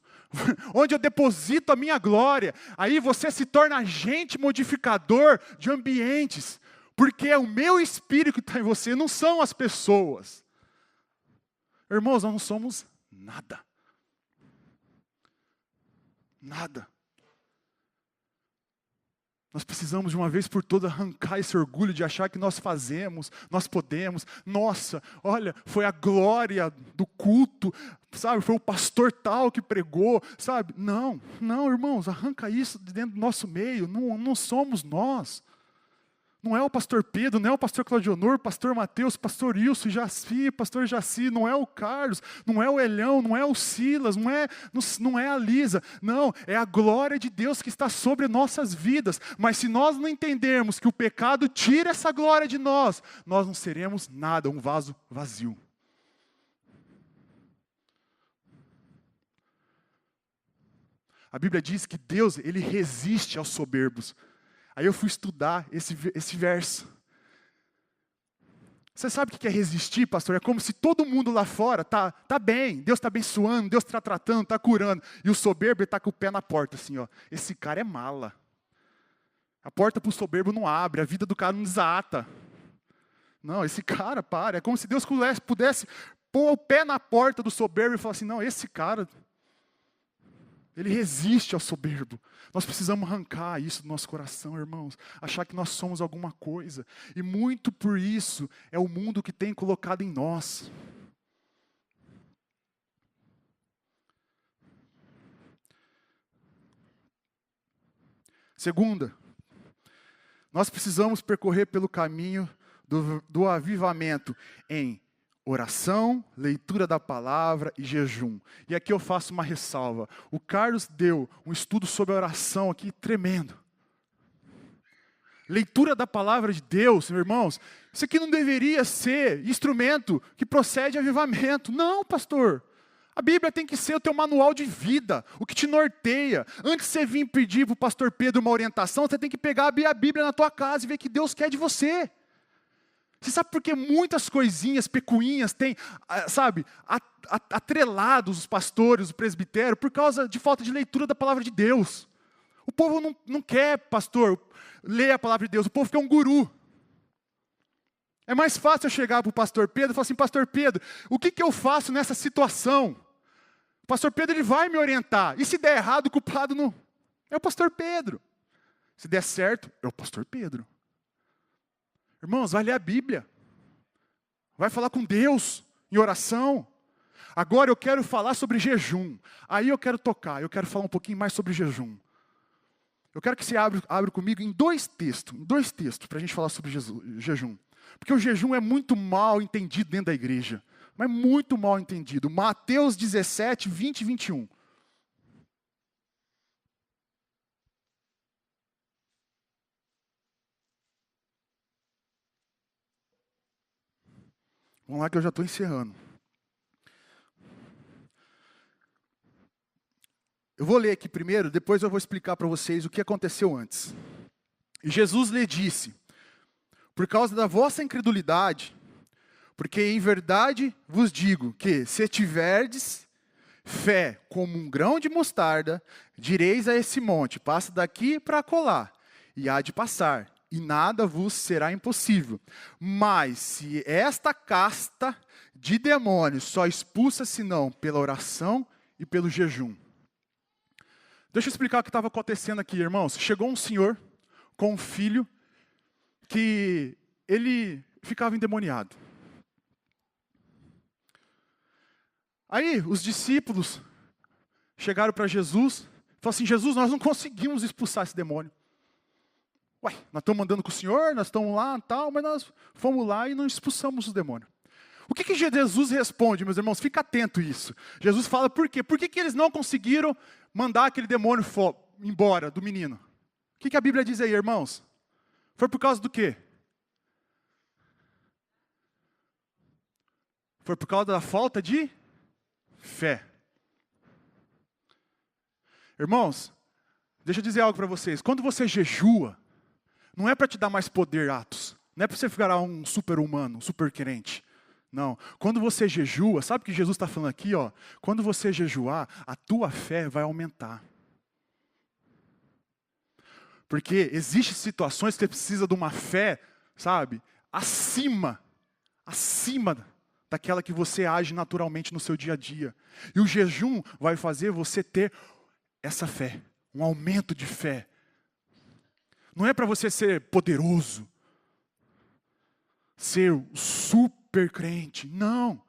Speaker 1: onde eu deposito a minha glória. Aí você se torna agente modificador de ambientes. Porque é o meu Espírito que está em você, não são as pessoas. Irmãos, nós não somos nada. Nada. Nós precisamos de uma vez por todas arrancar esse orgulho de achar que nós fazemos, nós podemos. Nossa, olha, foi a glória do culto, sabe? Foi o pastor tal que pregou, sabe? Não, irmãos, arranca isso de dentro do nosso meio. Não somos nós. Não é o pastor Pedro, não é o pastor Claudionor, pastor Mateus, pastor Ilso, Jaci, pastor Jaci, não é o Carlos, não é o Elhão, não é o Silas, não é a Lisa. Não, é a glória de Deus que está sobre nossas vidas. Mas se nós não entendermos que o pecado tira essa glória de nós não seremos nada, um vaso vazio. A Bíblia diz que Deus, Ele resiste aos soberbos. Aí eu fui estudar esse verso. Você sabe o que é resistir, pastor? É como se todo mundo lá fora tá bem, Deus está abençoando, Deus está tratando, está curando. E o soberbo está com o pé na porta, assim, ó. Esse cara é mala. A porta para o soberbo não abre, a vida do cara não desata. Não, esse cara, para. É como se Deus pudesse pôr o pé na porta do soberbo e falar assim, não, esse cara, ele resiste ao soberbo. Nós precisamos arrancar isso do nosso coração, irmãos. Achar que nós somos alguma coisa. E muito por isso é o mundo que tem colocado em nós. Segunda, nós precisamos percorrer pelo caminho do avivamento em oração, leitura da palavra e jejum. E aqui eu faço uma ressalva. O Carlos deu um estudo sobre a oração aqui tremendo. Leitura da palavra de Deus, meus irmãos, isso aqui não deveria ser instrumento que procede a avivamento. Não, pastor. A Bíblia tem que ser o teu manual de vida, o que te norteia. Antes de você vir pedir para o pastor Pedro uma orientação, você tem que pegar a Bíblia na tua casa e ver o que Deus quer de você. Você sabe por que muitas coisinhas, pecuinhas, têm, sabe, atrelados os pastores, o presbitério, por causa de falta de leitura da palavra de Deus. O povo não quer, pastor, ler a palavra de Deus, o povo quer um guru. É mais fácil eu chegar para o pastor Pedro e falar assim, pastor Pedro, o que eu faço nessa situação? O pastor Pedro ele vai me orientar. E se der errado, o culpado não é o pastor Pedro. Se der certo, é o pastor Pedro. Irmãos, vai ler a Bíblia. Vai falar com Deus em oração. Agora eu quero falar sobre jejum. Aí eu quero falar um pouquinho mais sobre jejum. Eu quero que você abra comigo em dois textos para a gente falar sobre jejum. Porque o jejum é muito mal entendido dentro da igreja. Mas muito mal entendido. Mateus 17, 20 e 21. Vamos lá que eu já estou encerrando. Eu vou ler aqui primeiro, depois eu vou explicar para vocês o que aconteceu antes. E Jesus lhe disse, por causa da vossa incredulidade, porque em verdade vos digo que se tiverdes fé como um grão de mostarda, direis a esse monte, passa daqui para acolá, e há de passar, e nada vos será impossível. Mas se esta casta de demônios só expulsa senão pela oração e pelo jejum. Deixa eu explicar o que estava acontecendo aqui, irmãos. Chegou um senhor com um filho que ele ficava endemoniado. Aí os discípulos chegaram para Jesus e falaram assim, Jesus, nós não conseguimos expulsar esse demônio. Ué, nós estamos andando com o Senhor, nós estamos lá e tal, mas nós fomos lá e não expulsamos o demônio. O que Jesus responde, meus irmãos? Fica atento a isso. Jesus fala por quê? Por que eles não conseguiram mandar aquele demônio embora do menino? O que a Bíblia diz aí, irmãos? Foi por causa do quê? Foi por causa da falta de fé. Irmãos, deixa eu dizer algo para vocês. Quando você jejua, não é para te dar mais poder, Atos. Não é para você ficar um super-humano, um super-crente. Não. Quando você jejua, sabe o que Jesus está falando aqui? Ó? Quando você jejuar, a tua fé vai aumentar. Porque existem situações que você precisa de uma fé, sabe, acima daquela que você age naturalmente no seu dia a dia. E o jejum vai fazer você ter essa fé, um aumento de fé. Não é para você ser poderoso, ser o super crente, não.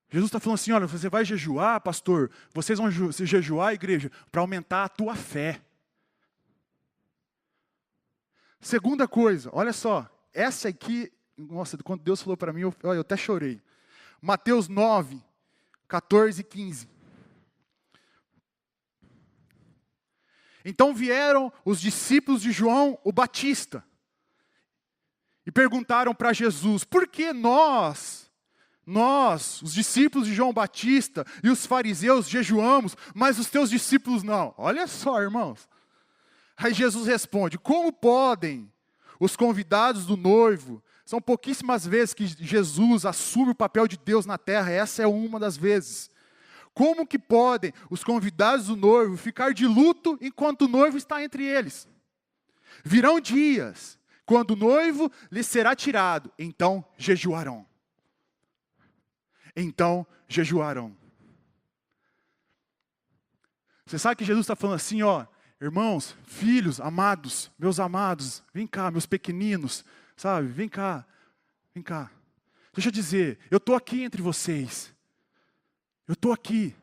Speaker 1: Jesus está falando assim, olha, você vai jejuar, pastor, vocês vão jejuar, igreja, para aumentar a tua fé. Segunda coisa, olha só, essa aqui, nossa, quando Deus falou para mim, eu até chorei. Mateus 9, 14 e 15. Então vieram os discípulos de João o Batista e perguntaram para Jesus, por que nós, os discípulos de João Batista e os fariseus jejuamos, mas os teus discípulos não? Olha só, irmãos. Aí Jesus responde, como podem os convidados do noivo, são pouquíssimas vezes que Jesus assume o papel de Deus na terra, essa é uma das vezes. Como que podem os convidados do noivo ficar de luto enquanto o noivo está entre eles? Virão dias, quando o noivo lhes será tirado, então jejuarão. Então jejuarão. Você sabe que Jesus está falando assim, ó, irmãos, filhos, amados, vem cá, meus pequeninos, sabe, vem cá. Deixa eu dizer, eu estou aqui entre vocês. Eu estou aqui,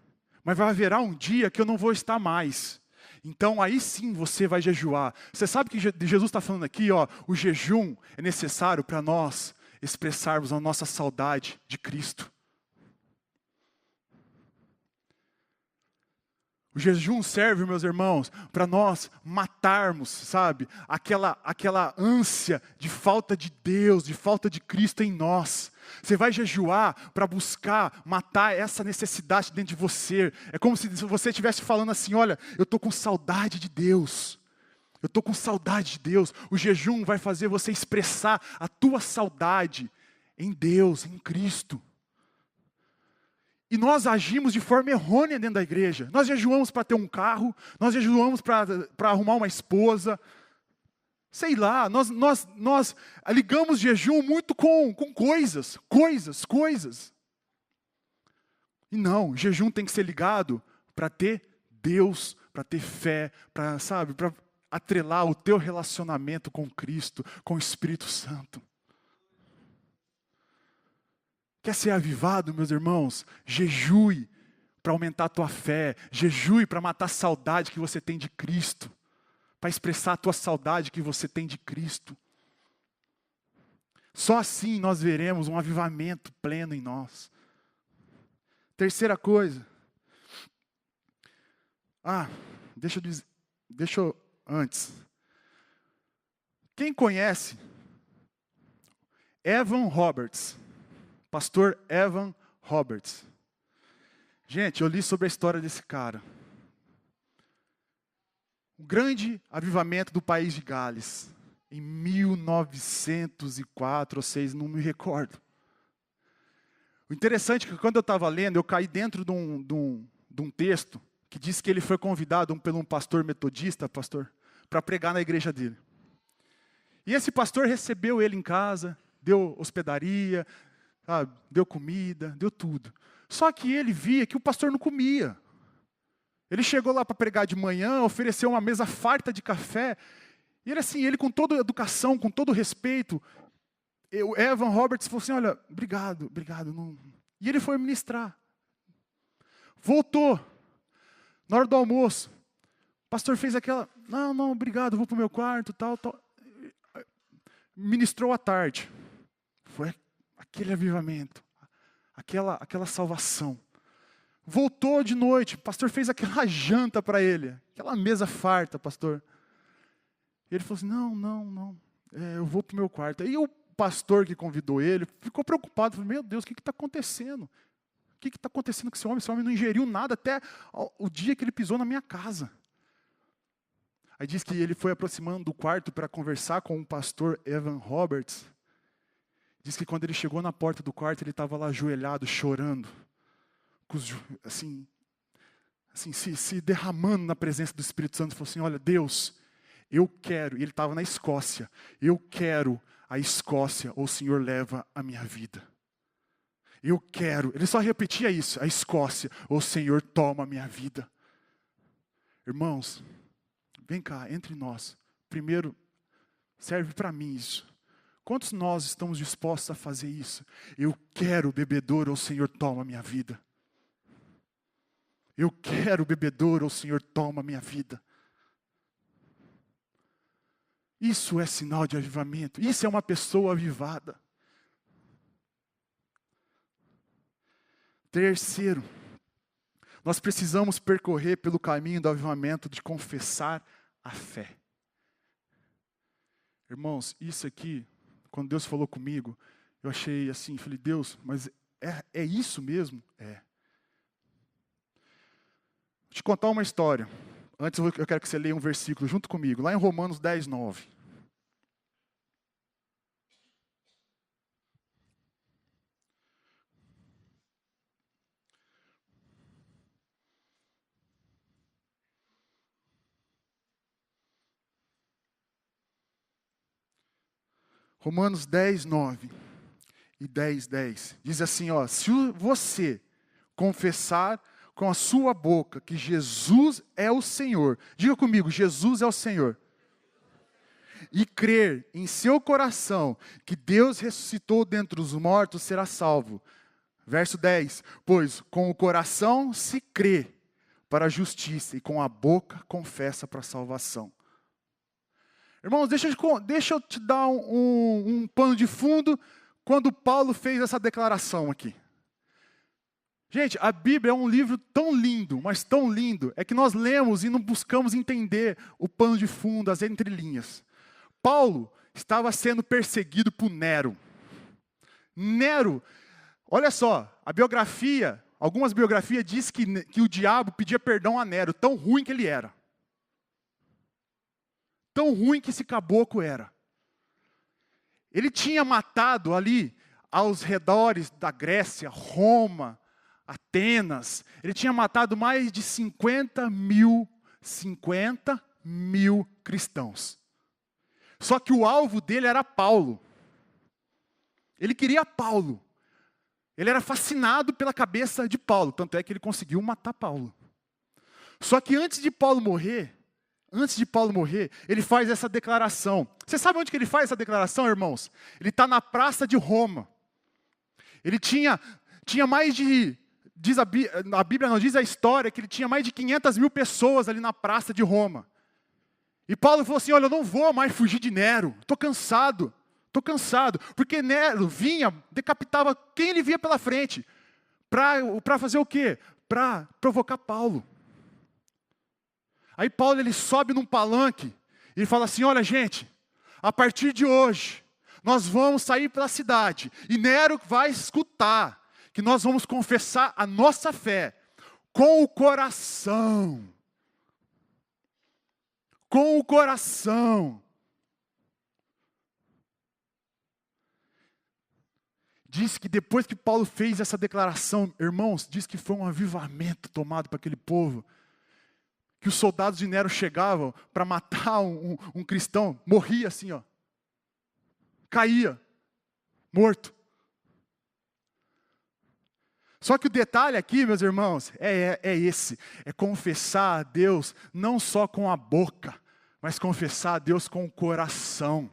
Speaker 1: mas vai haverá um dia que eu não vou estar mais. Então aí sim você vai jejuar. Você sabe que Jesus está falando aqui, ó, o jejum é necessário para nós expressarmos a nossa saudade de Cristo. O jejum serve, meus irmãos, para nós matarmos, sabe, aquela ânsia de falta de Deus, de falta de Cristo em nós. Você vai jejuar para buscar matar essa necessidade dentro de você. É como se você estivesse falando assim, olha, eu estou com saudade de Deus. Eu estou com saudade de Deus. O jejum vai fazer você expressar a tua saudade em Deus, em Cristo. E nós agimos de forma errônea dentro da igreja. Nós jejuamos para ter um carro, nós jejuamos para arrumar uma esposa. Sei lá, nós ligamos jejum muito com coisas. E não, jejum tem que ser ligado para ter Deus, para ter fé, para atrelar o teu relacionamento com Cristo, com o Espírito Santo. Quer ser avivado, meus irmãos? Jejue para aumentar a tua fé. Jejue para matar a saudade que você tem de Cristo. Para expressar a tua saudade que você tem de Cristo. Só assim nós veremos um avivamento pleno em nós. Terceira coisa. Deixa eu antes. Quem conhece Evan Roberts? Pastor Evan Roberts. Gente, eu li sobre a história desse cara. O grande avivamento do país de Gales. Em 1904 ou 6, não me recordo. O interessante é que quando eu estava lendo, eu caí dentro de um texto que diz que ele foi convidado por um pastor metodista, para pregar na igreja dele. E esse pastor recebeu ele em casa, deu hospedaria, deu comida, deu tudo. Só que ele via que o pastor não comia. Ele chegou lá para pregar de manhã, ofereceu uma mesa farta de café. E ele com toda a educação, com todo o respeito, Evan Roberts falou assim, olha, obrigado. Não. E ele foi ministrar. Voltou. Na hora do almoço, o pastor fez aquela, não, obrigado, vou para o meu quarto, tal. Ministrou à tarde. Foi aquele avivamento, aquela salvação. Voltou de noite, o pastor fez aquela janta para ele, aquela mesa farta, pastor. E ele falou assim, não, eu vou para o meu quarto. Aí o pastor que convidou ele ficou preocupado, falou, meu Deus, o que está acontecendo? O que está acontecendo com esse homem? Esse homem não ingeriu nada até o dia que ele pisou na minha casa. Aí diz que ele foi aproximando do quarto para conversar com o pastor Evan Roberts. Diz que quando ele chegou na porta do quarto, ele estava lá ajoelhado, chorando. Se derramando na presença do Espírito Santo. Falou assim, olha, Deus, eu quero, e ele estava na Escócia, eu quero a Escócia, ou o Senhor leva a minha vida. Eu quero, ele só repetia isso, a Escócia, ou o Senhor toma a minha vida. Irmãos, vem cá, entre nós. Primeiro, serve para mim isso. Quantos nós estamos dispostos a fazer isso? Eu quero bebedouro, ou o Senhor toma a minha vida. Eu quero bebedouro, ou o Senhor toma a minha vida. Isso é sinal de avivamento. Isso é uma pessoa avivada. Terceiro, nós precisamos percorrer pelo caminho do avivamento de confessar a fé. Irmãos, isso aqui, quando Deus falou comigo, eu achei assim, falei, Deus, mas é isso mesmo? É. Vou te contar uma história. Antes eu quero que você leia um versículo junto comigo, lá em Romanos 10, 9. Romanos 10, 9 e 10, 10. Diz assim, ó, se você confessar com a sua boca que Jesus é o Senhor. Diga comigo, Jesus é o Senhor. E crer em seu coração que Deus ressuscitou dentre os mortos, será salvo. Verso 10. Pois com o coração se crê para a justiça e com a boca confessa para a salvação. Irmãos, deixa eu te dar um pano de fundo. quando Paulo fez essa declaração aqui. Gente, a Bíblia é um livro tão lindo, mas tão lindo, é que nós lemos e não buscamos entender o pano de fundo, as entrelinhas. Paulo estava sendo perseguido por Nero. Nero, olha só, a biografia, algumas biografias diz que o diabo pedia perdão a Nero, tão ruim que ele era. Tão ruim que esse caboclo era. Ele tinha matado ali, aos redores da Grécia, Roma, Atenas, ele tinha matado mais de 50 mil cristãos. Só que o alvo dele era Paulo. Ele queria Paulo. Ele era fascinado pela cabeça de Paulo, tanto é que ele conseguiu matar Paulo. Só que antes de Paulo morrer, ele faz essa declaração. Você sabe onde que ele faz essa declaração, irmãos? Ele está na praça de Roma. Ele tinha mais de... a Bíblia não diz a história, que ele tinha mais de 500 mil pessoas ali na praça de Roma. E Paulo falou assim, olha, eu não vou mais fugir de Nero, estou cansado, porque Nero vinha, decapitava quem ele via pela frente, para fazer o quê? Para provocar Paulo. Aí Paulo ele sobe num palanque, e ele fala assim, olha gente, a partir de hoje, nós vamos sair pela cidade, e Nero vai escutar, que nós vamos confessar a nossa fé com o coração. Com o coração. Diz que depois que Paulo fez essa declaração, irmãos, diz que foi um avivamento tomado para aquele povo. Que os soldados de Nero chegavam para matar um cristão, morria assim, ó. Caía, morto. Só que o detalhe aqui, meus irmãos, é esse. É confessar a Deus não só com a boca, mas confessar a Deus com o coração.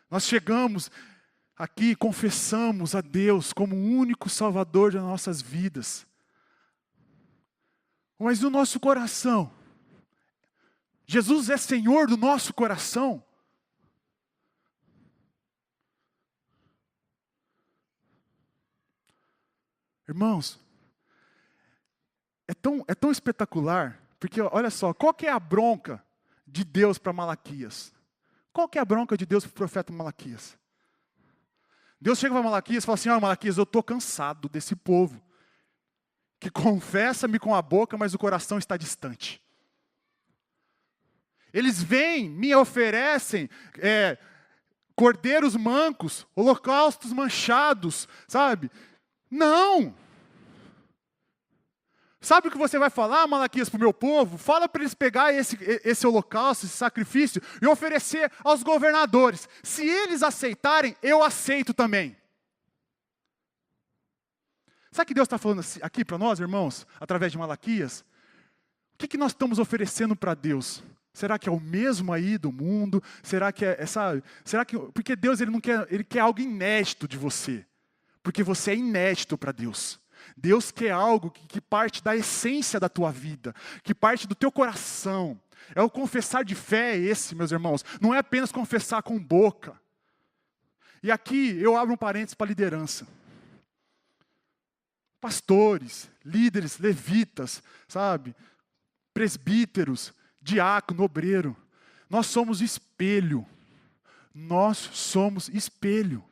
Speaker 1: Nós chegamos aqui e confessamos a Deus como o único Salvador das nossas vidas. Mas no nosso coração, Jesus é Senhor do nosso coração. Irmãos, é tão espetacular, porque olha só, qual que é a bronca de Deus para Malaquias? Qual que é a bronca de Deus para o profeta Malaquias? Deus chega para Malaquias e fala assim, olha Malaquias, eu estou cansado desse povo, que confessa-me com a boca, mas o coração está distante. Eles vêm, me oferecem cordeiros mancos, holocaustos manchados, sabe? Não! Sabe o que você vai falar, Malaquias, para o meu povo? Fala para eles pegar esse holocausto, esse sacrifício, e oferecer aos governadores. Se eles aceitarem, eu aceito também. Sabe o que Deus está falando aqui para nós, irmãos, através de Malaquias? O que nós estamos oferecendo para Deus? Será que é o mesmo aí do mundo? Será que sabe? Porque Deus ele quer algo inédito de você. Porque você é inédito para Deus. Deus quer algo que parte da essência da tua vida, que parte do teu coração. É o confessar de fé esse, meus irmãos. Não é apenas confessar com boca. E aqui eu abro um parênteses para a liderança. Pastores, líderes, levitas, sabe? Presbíteros, diácono, obreiro. Nós somos espelho. Nós somos espelho.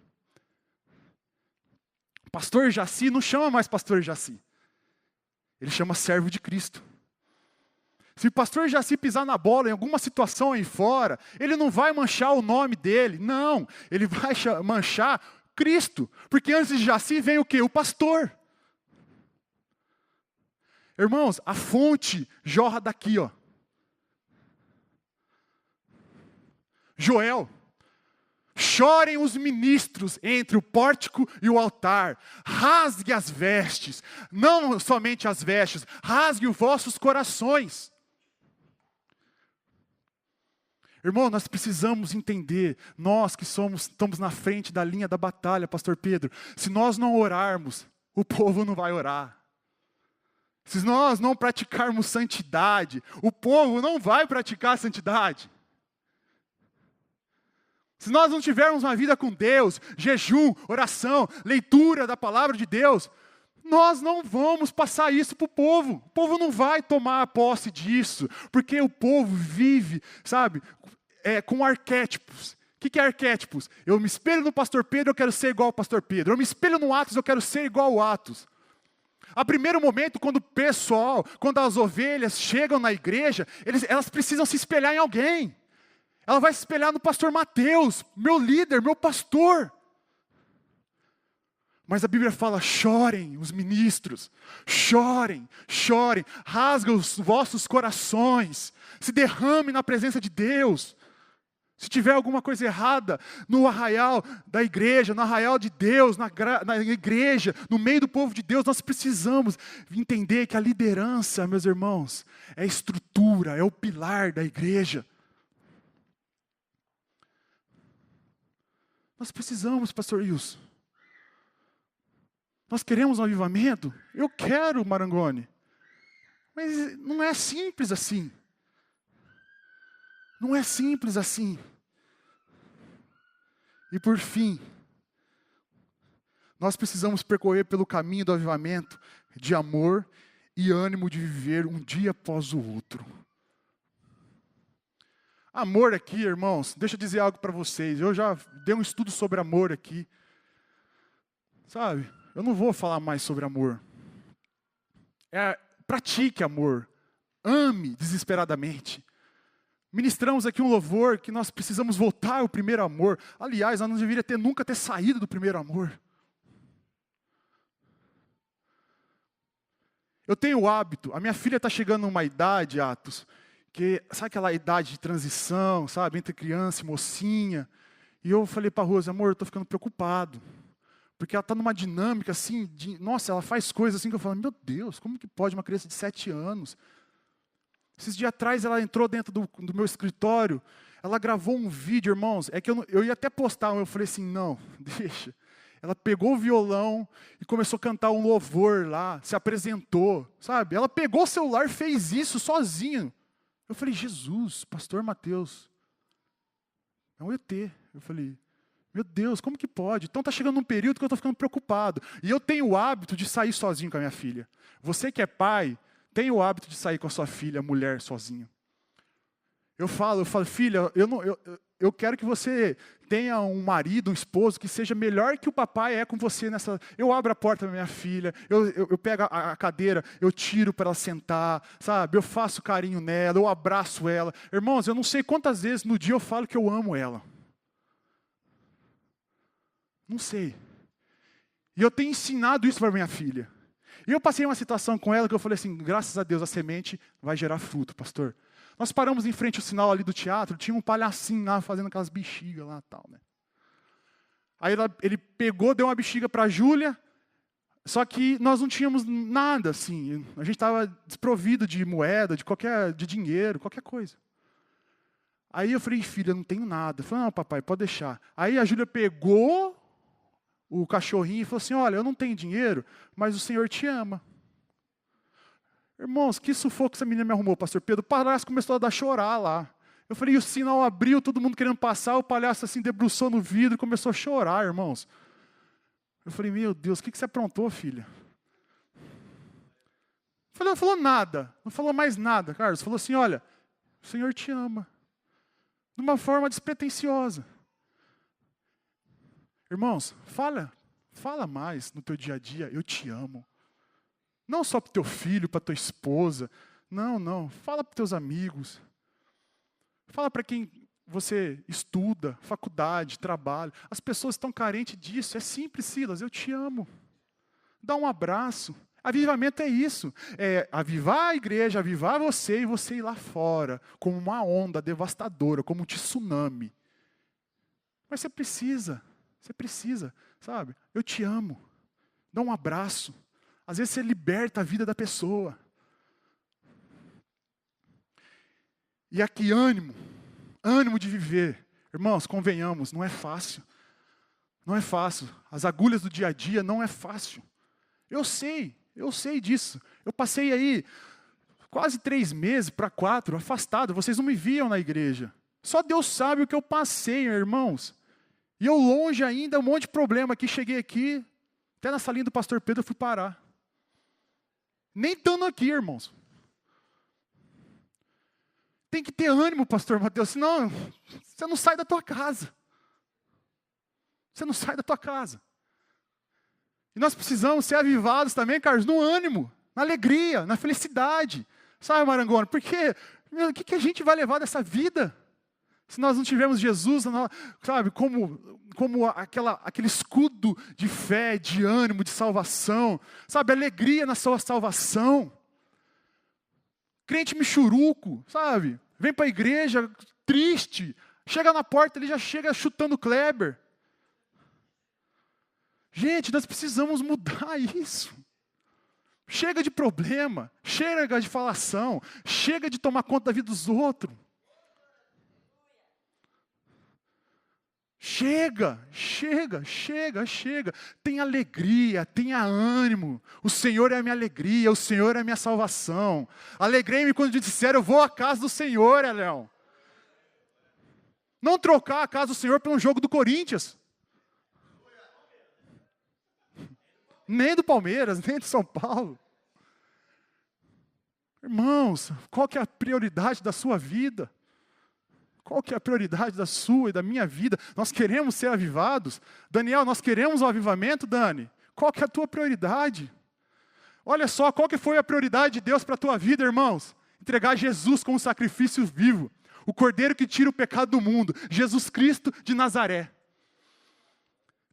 Speaker 1: Pastor Jaci não chama mais pastor Jaci. Ele chama servo de Cristo. Se o pastor Jaci pisar na bola em alguma situação aí fora, ele não vai manchar o nome dele. Não, ele vai manchar Cristo. Porque antes de Jaci vem o quê? O pastor. Irmãos, a fonte jorra daqui, ó. Joel. Chorem os ministros entre o pórtico e o altar. Rasgue as vestes. Não somente as vestes. Rasgue os vossos corações. Irmão, nós precisamos entender. Nós que estamos na frente da linha da batalha, pastor Pedro. Se nós não orarmos, o povo não vai orar. Se nós não praticarmos santidade, o povo não vai praticar santidade. Se nós não tivermos uma vida com Deus, jejum, oração, leitura da palavra de Deus, nós não vamos passar isso para o povo. O povo não vai tomar posse disso, porque o povo vive, sabe, com arquétipos. O que é arquétipos? Eu me espelho no pastor Pedro, eu quero ser igual ao pastor Pedro. Eu me espelho no Atos, eu quero ser igual ao Atos. A primeiro momento, quando o pessoal, quando as ovelhas chegam na igreja, elas precisam se espelhar em alguém. Ela vai se espelhar no pastor Mateus, meu líder, meu pastor. Mas a Bíblia fala, chorem os ministros, chorem, chorem, rasguem os vossos corações, se derrame na presença de Deus. Se tiver alguma coisa errada no arraial da igreja, no arraial de Deus, na igreja, no meio do povo de Deus, nós precisamos entender que a liderança, meus irmãos, é a estrutura, é o pilar da igreja. Nós precisamos, pastor Wilson. Nós queremos um avivamento? Eu quero, Marangoni. Mas não é simples assim. Não é simples assim. E por fim, nós precisamos percorrer pelo caminho do avivamento de amor e ânimo de viver um dia após o outro. Amor aqui, irmãos, deixa eu dizer algo para vocês. Eu já dei um estudo sobre amor aqui. Sabe, eu não vou falar mais sobre amor. Pratique amor. Ame desesperadamente. Ministramos aqui um louvor que nós precisamos voltar ao primeiro amor. Aliás, nós não deveríamos nunca ter saído do primeiro amor. Eu tenho o hábito, a minha filha está chegando numa idade, Atos, que sabe aquela idade de transição, sabe, entre criança e mocinha. E eu falei para a Rose, amor, eu estou ficando preocupado. Porque ela está numa dinâmica assim, nossa, ela faz coisas assim que eu falo, meu Deus, como que pode uma criança de 7 anos... Esses dias atrás ela entrou dentro do meu escritório, ela gravou um vídeo, irmãos, é que eu ia até postar, mas eu falei assim, não, deixa. Ela pegou o violão e começou a cantar um louvor lá, se apresentou, sabe? Ela pegou o celular e fez isso sozinho. Eu falei, Jesus, pastor Mateus, é um ET. Eu falei, meu Deus, como que pode? Então está chegando um período que eu estou ficando preocupado. E eu tenho o hábito de sair sozinho com a minha filha. Você que é pai, tem o hábito de sair com a sua filha, mulher, sozinho. Eu falo, filha, eu quero que você tenha um marido, um esposo, que seja melhor que o papai é com você nessa... Eu abro a porta da minha filha, eu pego a cadeira, eu tiro para ela sentar, sabe? Eu faço carinho nela, eu abraço ela. Irmãos, eu não sei quantas vezes no dia eu falo que eu amo ela. Não sei. E eu tenho ensinado isso para minha filha. E eu passei uma situação com ela que eu falei assim, graças a Deus a semente vai gerar fruto, pastor. Nós paramos em frente ao sinal ali do teatro, tinha um palhacinho lá fazendo aquelas bexigas lá e tal, né? Aí ele pegou, deu uma bexiga para a Júlia, só que nós não tínhamos nada assim, a gente estava desprovido de moeda, de dinheiro, qualquer coisa. Aí eu falei, filha, eu não tenho nada. Eu falei, não, papai, pode deixar. Aí a Júlia pegou o cachorrinho e falou assim, olha, eu não tenho dinheiro, mas o Senhor te ama. Irmãos, que sufoco essa menina me arrumou, pastor Pedro. O palhaço começou a chorar lá. Eu falei, e o sinal abriu, todo mundo querendo passar, o palhaço assim debruçou no vidro e começou a chorar, irmãos. Eu falei, meu Deus, o que você aprontou, filha? Não falou nada, não falou mais nada, Carlos. Falou assim, olha, o Senhor te ama. De uma forma despretensiosa. Irmãos, fala mais no teu dia a dia, eu te amo. Não só para o teu filho, para a tua esposa. Não. Fala para os teus amigos. Fala para quem você estuda, faculdade, trabalho. As pessoas estão carentes disso. É simples, Silas, eu te amo. Dá um abraço. Avivamento é isso. É avivar a igreja, avivar você e você ir lá fora, como uma onda devastadora, como um tsunami. Mas você precisa, sabe? Eu te amo. Dá um abraço. Às vezes você liberta a vida da pessoa. E aqui ânimo de viver. Irmãos, convenhamos, não é fácil. Não é fácil. As agulhas do dia a dia não é fácil. Eu sei disso. Eu passei aí quase 3 meses para 4, afastado. Vocês não me viam na igreja. Só Deus sabe o que eu passei, irmãos. E eu longe ainda, um monte de problema aqui. Cheguei aqui, até na salinha do pastor Pedro eu fui parar. Nem estando aqui, irmãos. Tem que ter ânimo, pastor Mateus, senão você não sai da tua casa. Você não sai da tua casa. E nós precisamos ser avivados também, Carlos, no ânimo, na alegria, na felicidade. Sabe, Marangoni, porque o que a gente vai levar dessa vida? Se nós não tivermos Jesus, sabe, como aquele escudo de fé, de ânimo, de salvação, sabe, alegria na sua salvação. Crente michuruco, sabe, vem para a igreja triste, chega na porta, ele já chega chutando Kleber. Gente, nós precisamos mudar isso. Chega de problema, chega de falação, chega de tomar conta da vida dos outros. Chega. Tenha alegria, tenha ânimo. O Senhor é a minha alegria, o Senhor é a minha salvação. Alegrei-me quando disseram, eu vou à casa do Senhor, Leão. Não trocar a casa do Senhor por um jogo do Corinthians. Nem do Palmeiras, nem do São Paulo. Irmãos, qual que é a prioridade da sua vida? Qual que é a prioridade da sua e da minha vida? Nós queremos ser avivados? Daniel, nós queremos o avivamento, Dani? Qual que é a tua prioridade? Olha só, qual que foi a prioridade de Deus para a tua vida, irmãos? Entregar Jesus como sacrifício vivo. O Cordeiro que tira o pecado do mundo. Jesus Cristo de Nazaré.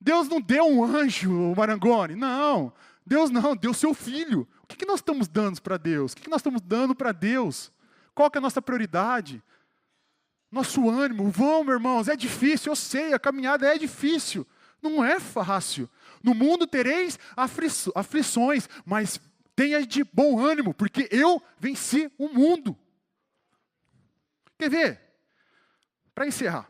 Speaker 1: Deus não deu um anjo, Marangoni. Não. Deus não, deu seu filho. O que nós estamos dando para Deus? O que nós estamos dando para Deus? Qual que é a nossa prioridade? Nosso ânimo. Vamos, irmãos, é difícil, eu sei, a caminhada é difícil. Não é fácil. No mundo tereis aflições, mas tenha de bom ânimo, porque eu venci o mundo. Quer ver? Para encerrar.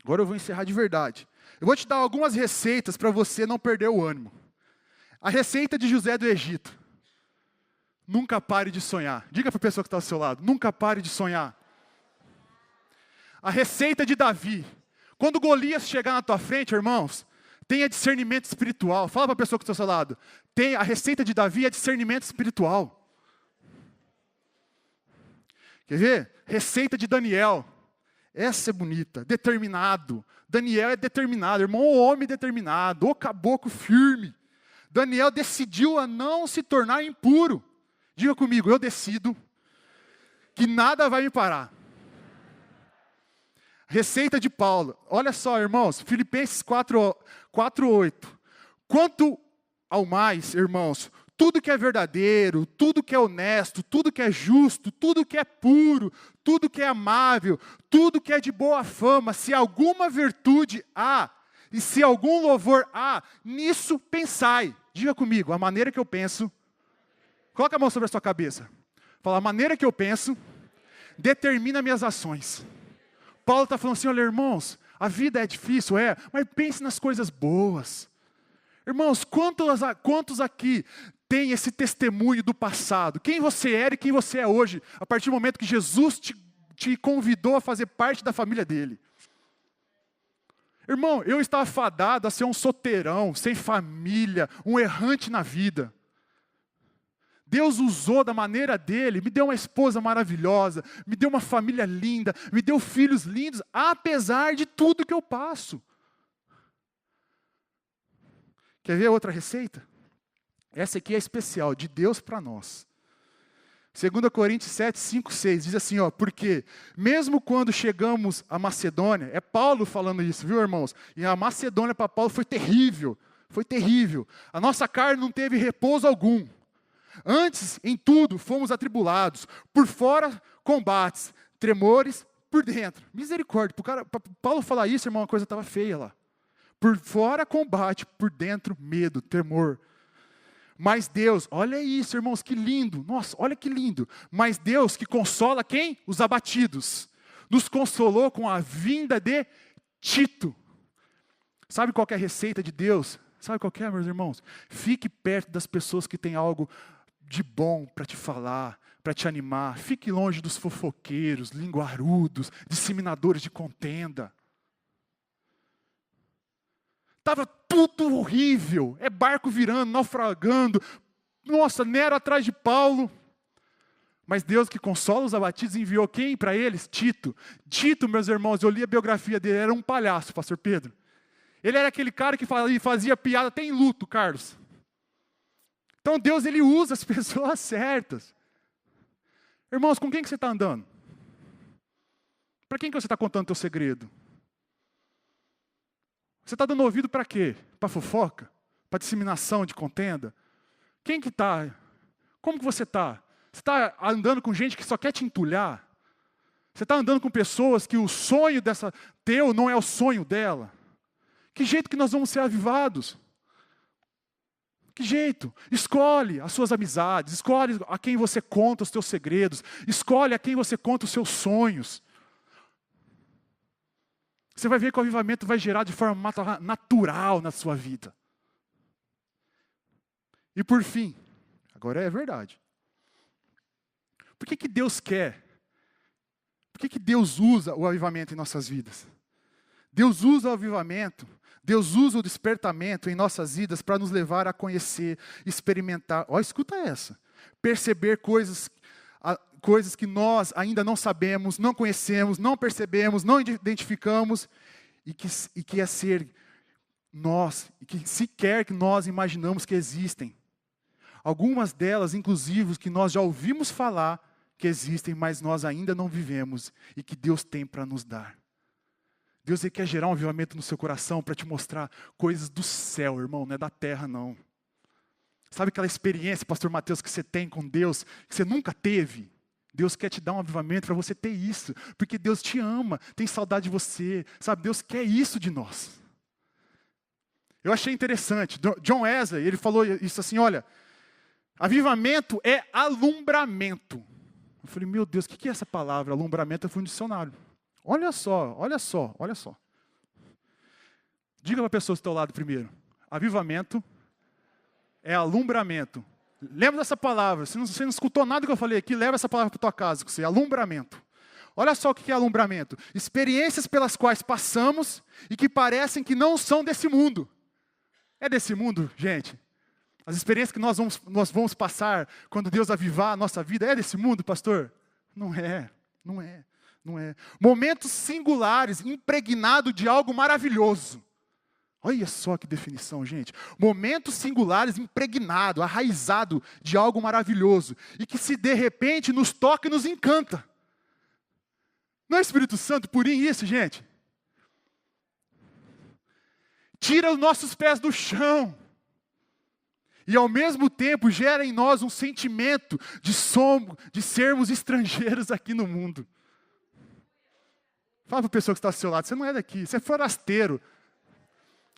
Speaker 1: Agora eu vou encerrar de verdade. Eu vou te dar algumas receitas para você não perder o ânimo. A receita de José do Egito. Nunca pare de sonhar. Diga para a pessoa que está ao seu lado, nunca pare de sonhar. A receita de Davi. Quando Golias chegar na tua frente, irmãos, tenha discernimento espiritual. Fala para a pessoa que está ao seu lado. A receita de Davi é discernimento espiritual. Quer ver? Receita de Daniel. Essa é bonita. Determinado. Daniel é determinado, irmão, o homem determinado, o caboclo firme. Daniel decidiu a não se tornar impuro. Diga comigo, eu decido que nada vai me parar. Receita de Paulo. Olha só, irmãos, Filipenses 4:8. Quanto ao mais, irmãos, tudo que é verdadeiro, tudo que é honesto, tudo que é justo, tudo que é puro, tudo que é amável, tudo que é de boa fama, se alguma virtude há, e se algum louvor há, nisso pensai. Diga comigo, a maneira que eu penso, coloca a mão sobre a sua cabeça. Fala, a maneira que eu penso, determina minhas ações. Paulo está falando assim, olha irmãos, a vida é difícil, mas pense nas coisas boas. Irmãos, quantos aqui tem esse testemunho do passado? Quem você era e quem você é hoje, a partir do momento que Jesus te convidou a fazer parte da família dele. Irmão, eu estava fadado a ser um solteirão, sem família, um errante na vida. Deus usou da maneira dele, me deu uma esposa maravilhosa, me deu uma família linda, me deu filhos lindos, apesar de tudo que eu passo. Quer ver outra receita? Essa aqui é especial, de Deus para nós. 2 Coríntios 7, 5, 6, diz assim, porque mesmo quando chegamos à Macedônia, é Paulo falando isso, viu irmãos? E a Macedônia para Paulo foi terrível. A nossa carne não teve repouso algum. Antes, em tudo, fomos atribulados. Por fora, combates, tremores, por dentro. Misericórdia, para Paulo falar isso, irmão, a coisa estava feia lá. Por fora, combate, por dentro, medo, temor. Mas Deus, olha isso, irmãos, que lindo. Nossa, olha que lindo. Mas Deus que consola quem? Os abatidos. Nos consolou com a vinda de Tito. Sabe qual que é a receita de Deus? Sabe qual que é, meus irmãos? Fique perto das pessoas que têm algo de bom para te falar, para te animar. Fique longe dos fofoqueiros, linguarudos, disseminadores de contenda. Estava tudo horrível. É barco virando, naufragando. Nossa, Nero atrás de Paulo. Mas Deus, que consola os abatidos, enviou quem para eles? Tito. Tito, meus irmãos, eu li a biografia dele, era um palhaço, pastor Pedro. Ele era aquele cara que fazia piada até em luto, Carlos. Então Deus, ele usa as pessoas certas. Irmãos, com quem que você está andando? Para quem que você está contando teu segredo? Você está dando ouvido para quê? Para fofoca? Para disseminação de contenda? Quem que está? Como que você está? Você está andando com gente que só quer te entulhar? Você está andando com pessoas que o sonho teu não é o sonho dela? Que jeito que nós vamos ser avivados? Que jeito? Escolhe as suas amizades, escolhe a quem você conta os teus segredos, escolhe a quem você conta os seus sonhos. Você vai ver que o avivamento vai gerar de forma natural na sua vida. E por fim, agora é verdade. Por que Deus quer? Por que Deus usa o avivamento em nossas vidas? Deus usa o avivamento, Deus usa o despertamento em nossas vidas para nos levar a conhecer, experimentar. Ó, escuta essa. Perceber coisas que nós ainda não sabemos, não conhecemos, não percebemos, não identificamos, e que é ser nós, e que sequer que nós imaginamos que existem. Algumas delas, inclusive, que nós já ouvimos falar que existem, mas nós ainda não vivemos, e que Deus tem para nos dar. Deus, ele quer gerar um avivamento no seu coração para te mostrar coisas do céu, irmão, não é da terra, não. Sabe aquela experiência, pastor Mateus, que você tem com Deus, que você nunca teve? Deus quer te dar um avivamento para você ter isso, porque Deus te ama, tem saudade de você, sabe? Deus quer isso de nós. Eu achei interessante, John Wesley, ele falou isso assim, olha, avivamento é alumbramento. Eu falei, meu Deus, o que é essa palavra? Alumbramento, eu fui no dicionário. Olha só. Diga para a pessoa do seu lado primeiro. Avivamento é alumbramento. Lembra dessa palavra. Se você não escutou nada que eu falei aqui, leva essa palavra para a tua casa com você. Alumbramento. Olha só o que é alumbramento. Experiências pelas quais passamos e que parecem que não são desse mundo. É desse mundo, gente? As experiências que nós vamos passar quando Deus avivar a nossa vida, é desse mundo, pastor? Não é. Momentos singulares, impregnado de algo maravilhoso. Olha só que definição, gente. Momentos singulares, impregnado, arraizado de algo maravilhoso. E que se de repente nos toca e nos encanta. Não é Espírito Santo purinho isso, gente? Tira os nossos pés do chão. E ao mesmo tempo gera em nós um sentimento de sermos estrangeiros aqui no mundo. Fala para a pessoa que está ao seu lado, você não é daqui, você é forasteiro.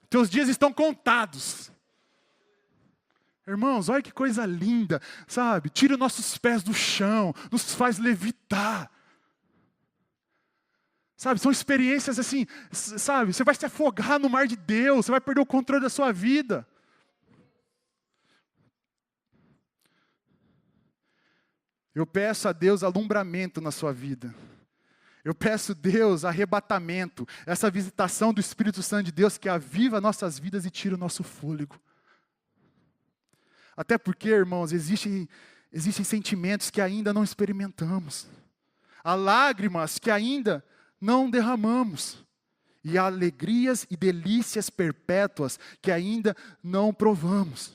Speaker 1: Teus dias estão contados. Irmãos, olha que coisa linda, sabe? Tira os nossos pés do chão, nos faz levitar. Sabe, são experiências assim, sabe? Você vai se afogar no mar de Deus, você vai perder o controle da sua vida. Eu peço a Deus alumbramento na sua vida. Eu peço a Deus arrebatamento, essa visitação do Espírito Santo de Deus que aviva nossas vidas e tira o nosso fôlego. Até porque, irmãos, existem sentimentos que ainda não experimentamos. Há lágrimas que ainda não derramamos. E há alegrias e delícias perpétuas que ainda não provamos.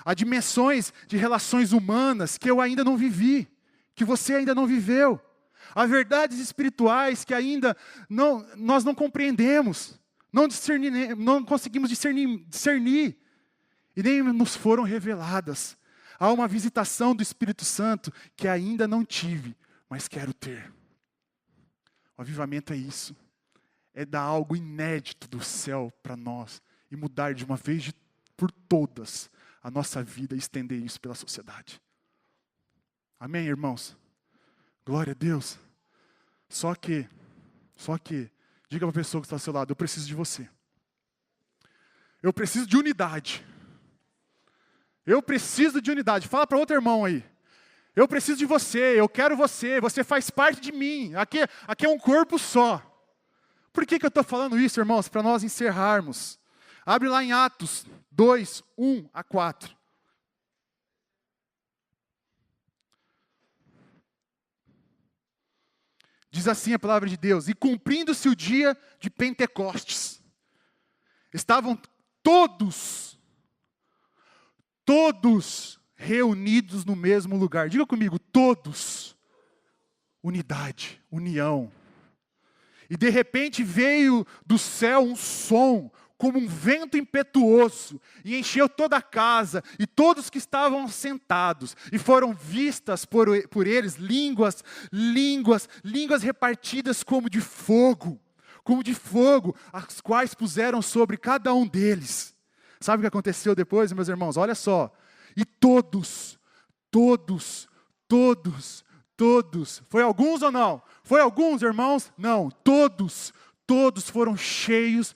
Speaker 1: Há dimensões de relações humanas que eu ainda não vivi, que você ainda não viveu. Há verdades espirituais que ainda nós não compreendemos, não conseguimos discernir, e nem nos foram reveladas. Há uma visitação do Espírito Santo que ainda não tive, mas quero ter. O avivamento é isso, é dar algo inédito do céu para nós, e mudar de uma vez por todas a nossa vida e estender isso pela sociedade. Amém, irmãos? Glória a Deus. Só que, diga para a pessoa que está ao seu lado, eu preciso de você. Eu preciso de unidade. Eu preciso de unidade. Fala para outro irmão aí. Eu preciso de você, eu quero você, você faz parte de mim. Aqui é um corpo só. Por que eu estou falando isso, irmãos? Para nós encerrarmos. Abre lá em Atos 2, 1 a 4. Diz assim a palavra de Deus: e cumprindo-se o dia de Pentecostes, estavam todos reunidos no mesmo lugar. Diga comigo, todos. Unidade, união. E de repente veio do céu um som, como um vento impetuoso, e encheu toda a casa, e todos que estavam sentados, e foram vistas por eles línguas repartidas como de fogo, as quais puseram sobre cada um deles. Sabe o que aconteceu depois, meus irmãos? Olha só. E todos, foi alguns ou não? Foi alguns, irmãos? Não, todos foram cheios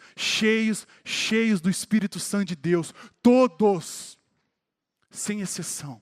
Speaker 1: do Espírito Santo de Deus. Todos, sem exceção.